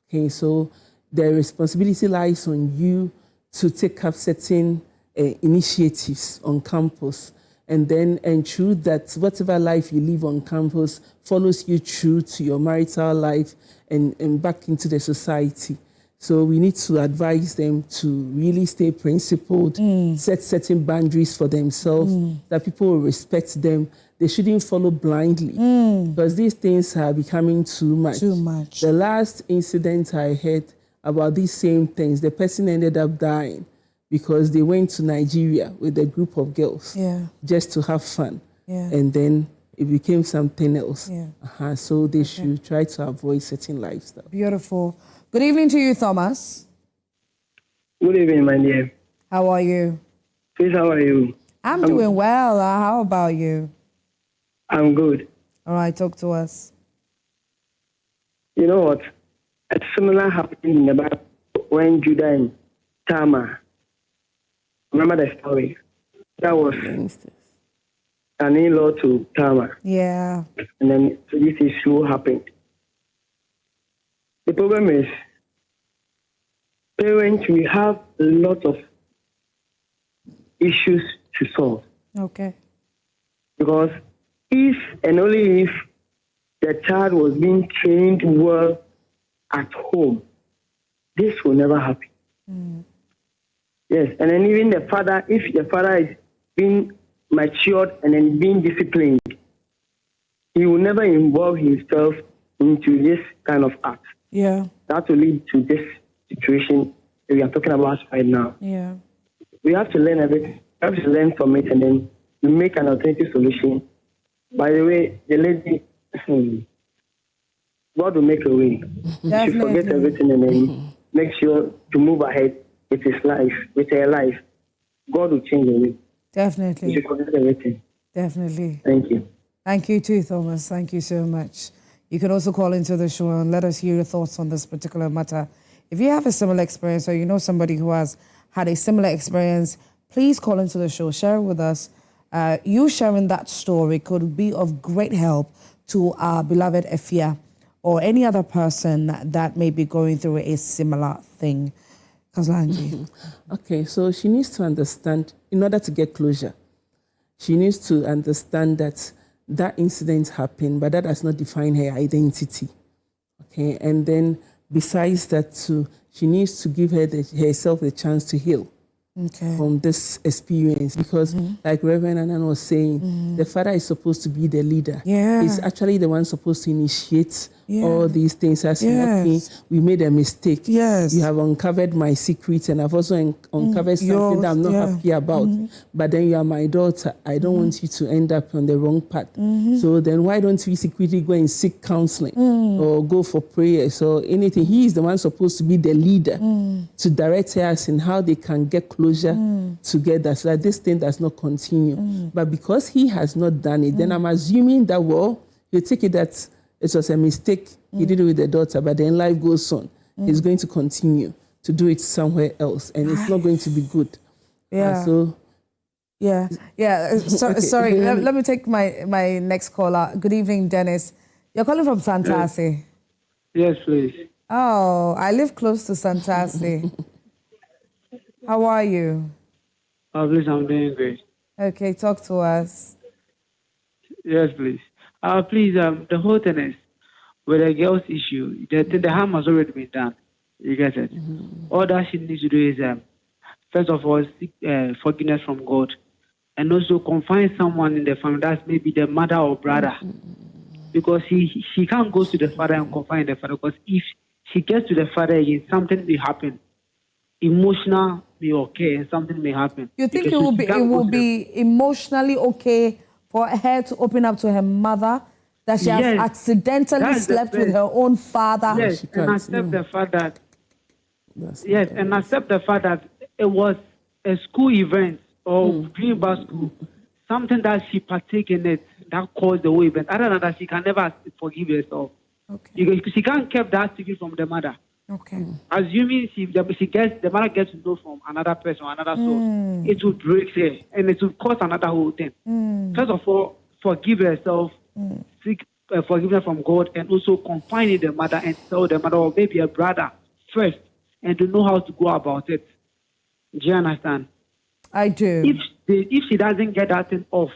Okay, so the responsibility lies on you to take up certain initiatives on campus and then ensure that whatever life you live on campus follows you through to your marital life and back into the society. So we need to advise them to really stay principled, set certain boundaries for themselves, that people will respect them. They shouldn't follow blindly because these things are becoming too much. Too much. The last incident I heard about these same things, the person ended up dying because they went to Nigeria with a group of girls just to have fun. Yeah. And then it became something else. Yeah. So they should try to avoid certain lifestyle. Beautiful. Good evening to you, Thomas. Good evening, my dear. How are you? Please, how are you? I'm doing well. How about you? I'm good. All right, talk to us. You know what? A similar happened in the Bible when Judah and Tamar. Remember the story? That was an in-law to Tamar. Yeah. And then so this issue happened. The problem is, parents, we have a lot of issues to solve. Okay. Because if and only if the child was being trained well at home, this will never happen. Yes, and then even the father, if the father is being matured and then being disciplined, he will never involve himself into this kind of act. Yeah. That will lead to this situation that we are talking about right now. Yeah. We have to learn everything. We have to learn from it and then we make an alternative solution. By the way, the lady, God will make a way. You should forget everything and then make sure to move ahead with his life, with her life. God will change the way. Definitely. You should forget everything. Definitely. Thank you. Thank you too, Thomas. Thank you so much. You can also call into the show and let us hear your thoughts on this particular matter. If you have a similar experience or you know somebody who has had a similar experience, please call into the show. Share it with us. You sharing that story could be of great help to our beloved Efia or any other person that may be going through a similar thing. Councillor Angie. Okay, so she needs to understand, in order to get closure, she needs to understand that that incident happened, but that does not define her identity. Okay, and then besides that too, she needs to give herself the chance to heal from this experience, because like Reverend Anan was saying, the father is supposed to be the leader. He's actually the one supposed to initiate all these things, as okay, we made a mistake. You have uncovered my secrets, and I've also uncovered something that I'm not happy about. But then you are my daughter. I don't want you to end up on the wrong path. So then why don't we secretly go and seek counseling or go for prayers or anything? He is the one supposed to be the leader to direct us in how they can get closer together, so that this thing does not continue. But because he has not done it, then I'm assuming that, well, you take it that it was a mistake. He did it with the daughter, but then life goes on. He's going to continue to do it somewhere else, and it's not going to be good. So Sorry, let me take my next caller. Good evening, Dennis. You're calling from Santasi. Yes, please. Oh, I live close to Santasi. How are you? Oh, please, I'm doing great. Okay, talk to us. Yes, please. Please, the whole thing is, with the girl's issue, the harm has already been done. You get it? All that she needs to do is, first of all, seek forgiveness from God, and also confine someone in the family, that's maybe the mother or brother, because she can't go to the father and confine the father, because if she gets to the father again, something may happen. Emotional may occur and something may happen. You think it will be emotionally okay for her to open up to her mother that she has accidentally slept with her own father? Yes, and accept the fact that accept the fact that it was a school event or dream about school, something that she partake in it that caused the whole event. Other than that, she can never forgive herself. Because she can't keep that secret from the mother. Assuming the mother gets to know from another person or another source, it will break her and it will cause another whole thing. First of all, forgive herself, seek forgiveness from God, and also confine in the mother and tell the mother or maybe a brother first, and to know how to go about it. Do you understand? I do. If she doesn't get that thing off,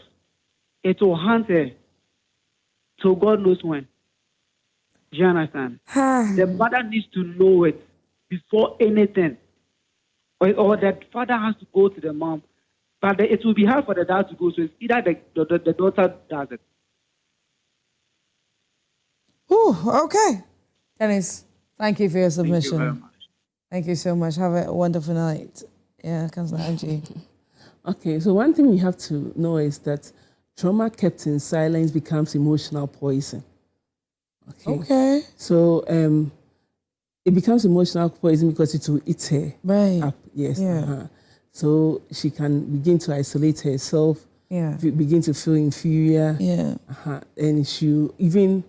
it will haunt her. So God knows when. Do you understand? The mother needs to know it before anything. Or that father has to go to the mom. But it will be hard for the dad to go, so it's either the daughter does it. Okay. Dennis, thank you for your submission. Thank you very much. Thank you so much. Have a wonderful night. Yeah, Councillor Angie. Okay, so one thing we have to know is that trauma kept in silence becomes emotional poison. Okay. So it becomes emotional poison because it will eat her up. Yes. So she can begin to isolate herself. Begin to feel inferior. And she'll even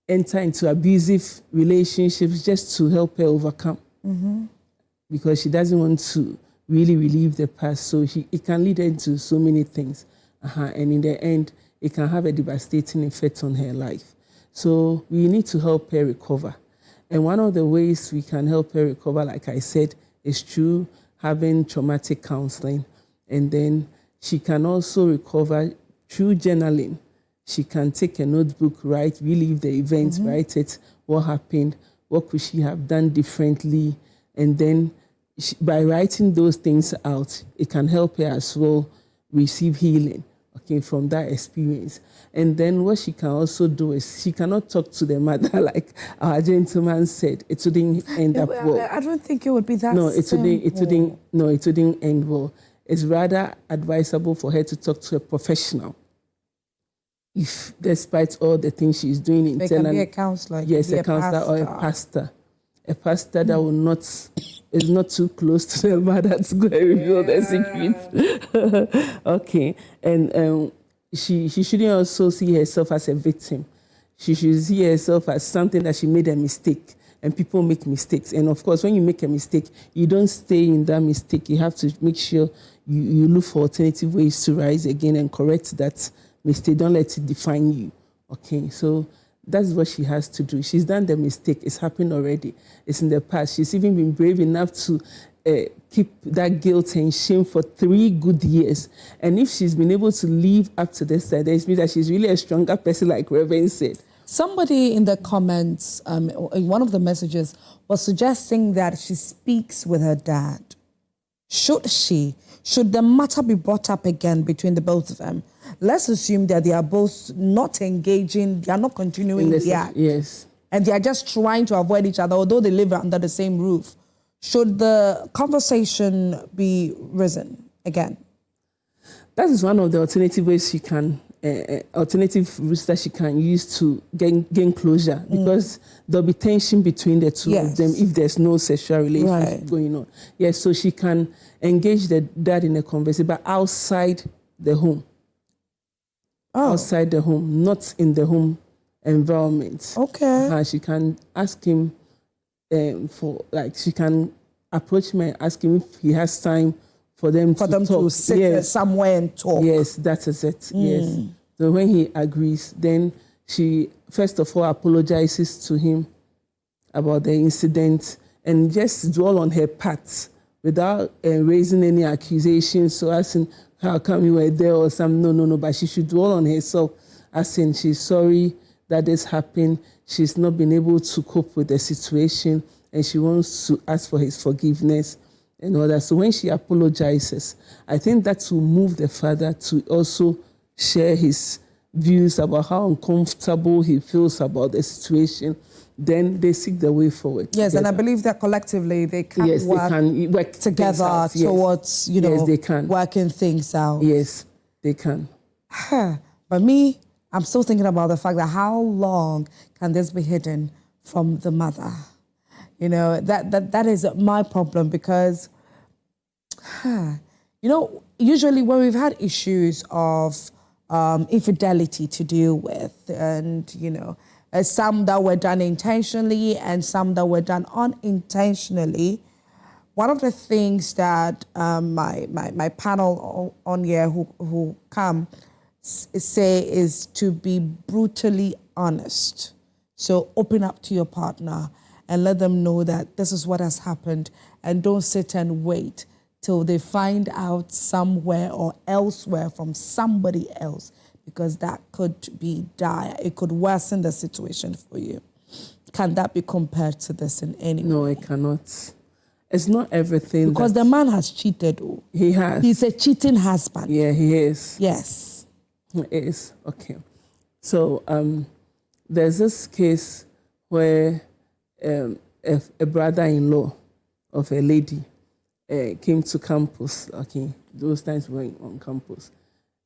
enter into abusive relationships just to help her overcome. Because she doesn't want to really relive the past. So it can lead her into so many things. And in the end, it can have a devastating effect on her life. So we need to help her recover. And one of the ways we can help her recover, like I said, is through having traumatic counseling. And then she can also recover through journaling. She can take a notebook, relive the events, write it, what happened, what could she have done differently. And then by writing those things out, it can help her as well receive healing. From that experience. And then what she can also do is she cannot talk to the mother like our gentleman said. It wouldn't end up well. I don't think it would be that it wouldn't end well. It's rather advisable for her to talk to a professional. If despite all the things she's doing internally. It can be a counselor. Yes, a counselor or a pastor. A pastor that is not too close to the mother to go and reveal their secrets. Okay. And she shouldn't also see herself as a victim. She should see herself as something that she made a mistake. And people make mistakes. And of course, when you make a mistake, you don't stay in that mistake. You have to make sure you look for alternative ways to rise again and correct that mistake. Don't let it define you. Okay. So that's what she has to do. She's done the mistake. It's happened already. It's in the past. She's even been brave enough to keep that guilt and shame for 3 good years. And if she's been able to live up to this, that means that she's really a stronger person, like Reverend said. Somebody in the comments, in one of the messages, was suggesting that she speaks with her dad. Should she? Should the matter be brought up again between the both of them? Let's assume that they are both not engaging, they are not continuing the act. Yes. And they are just trying to avoid each other, although they live under the same roof. Should the conversation be risen again? That is one of the alternative ways she can, alternative routes that she can use to gain closure, because there'll be tension between the two of them if there's no sexual relationship going on. Yes, so she can engage the dad in a conversation, but outside the home. Outside the home, not in the home environment. Okay. She can ask him she can approach him and ask him if he has time for them to talk. To sit somewhere and talk. Yes, that is it. Yes. So when he agrees, then she first of all apologizes to him about the incident and just dwell on her part without raising any accusations. So asking, how come you were there or something? No. But she should dwell on herself, asking she's sorry that this happened. She's not been able to cope with the situation and she wants to ask for his forgiveness and all that. So when she apologizes, I think that will move the father to also share his views about how uncomfortable he feels about the situation. Then they seek the way forward. Yes, together. and I believe that collectively they can, they can work together out, towards, they can. working things out. Yes, they can. But me, I'm still thinking about the fact that how long can this be hidden from the mother? That is my problem, because, usually when we've had issues of infidelity to deal with, and, some that were done intentionally and some that were done unintentionally, one of the things that my panel on here who come say is to be brutally honest. So open up to your partner and let them know that this is what has happened, and don't sit and wait till they find out somewhere or elsewhere from somebody else, because that could be dire. It could worsen the situation for you. Can that be compared to this in any way? No, it cannot. It's not everything. Because the man has cheated. He has. He's a cheating husband. Yeah, he is. Yes. He is. Okay. So there's this case where a brother-in-law of a lady came to campus. Okay, those times we were on campus.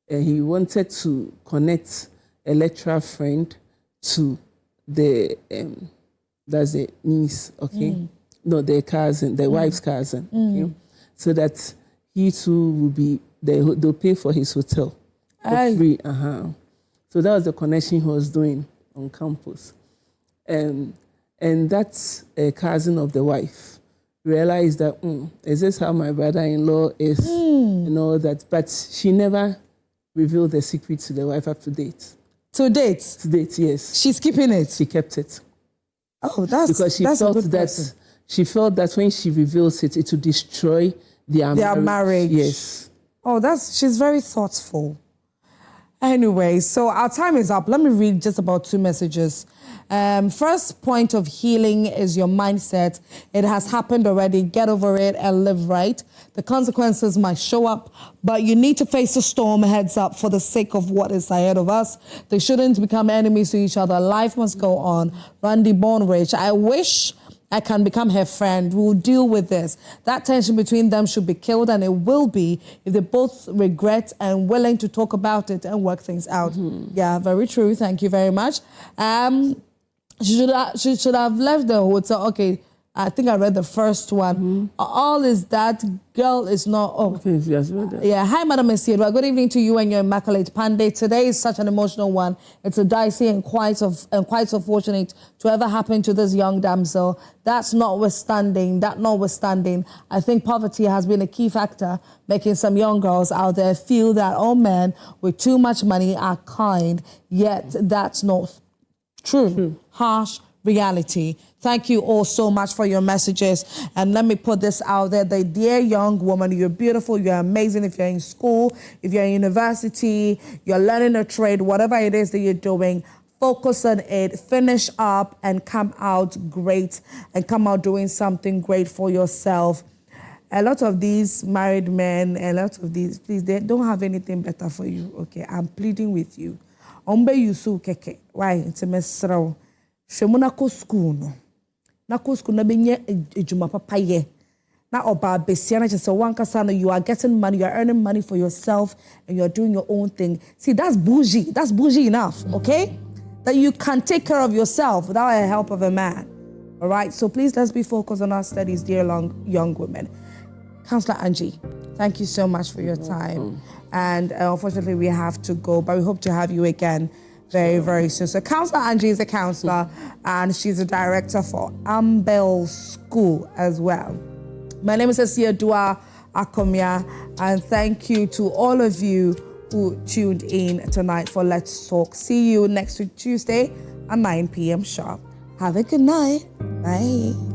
He wanted to connect a lecturer friend to that's the niece, okay? No, their cousin, their wife's cousin, okay? So that he too will be, they'll pay for his hotel for free. So that was the connection he was doing on campus. And that's a cousin of the wife realized that, is this how my brother-in-law is? And all that. But she never revealed the secret to the wife up to date. To date? To date, yes. She's keeping it? She kept it. Oh, that's because she that's felt a good that person. She felt that when she reveals it, it will destroy their marriage. Yes. Oh, she's very thoughtful. Anyway, so our time is up. Let me read just about 2 messages. First point of healing is your mindset. It has happened already. Get over it and live right. The consequences might show up, but you need to face the storm heads up for the sake of what is ahead of us. They shouldn't become enemies to each other. Life must go on. Randy Bornrich, I wish I can become her friend. We'll deal with this. That tension between them should be killed, and it will be if they both regret and willing to talk about it and work things out. Yeah, very true. Thank you very much. She should have left the hotel. Okay, I think I read the first one. All is that girl is not. Oh, yes, read that. Yeah. Hi, Madam Esiedwa. Good evening to you and your immaculate Pandey. Today is such an emotional one. It's a dicey and quite unfortunate to ever happen to this young damsel. That notwithstanding, I think poverty has been a key factor, making some young girls out there feel that all men with too much money are kind. Yet that's not true. Harsh reality. Thank you all so much for your messages. And let me put this out there. The dear young woman, you're beautiful, you're amazing. If you're in school, if you're in university, you're learning a trade, whatever it is that you're doing, focus on it, finish up and come out great and come out doing something great for yourself. A lot of these married men, a lot of these, please, they don't have anything better for you, okay? I'm pleading with you. Ombe yusu keke. Why? It's a mesrao. Shemuna ko school no. Na ko school na benye ejuma papa ye. Na oba besia na just wanka sana. You are getting money, you are earning money for yourself, and you are doing your own thing. See, that's bougie. That's bougie enough, okay? That you can take care of yourself without the help of a man. All right? So please, let's be focused on our studies, dear young women. Councillor Angie, thank you so much for your time. And unfortunately, we have to go, but we hope to have you again very, very soon. So Councillor Angie is a councillor, and she's a director for Ambel School as well. My name is Asia Dua Akomia, and thank you to all of you who tuned in tonight for Let's Talk. See you next week, Tuesday at 9 p.m. sharp. Have a good night. Bye.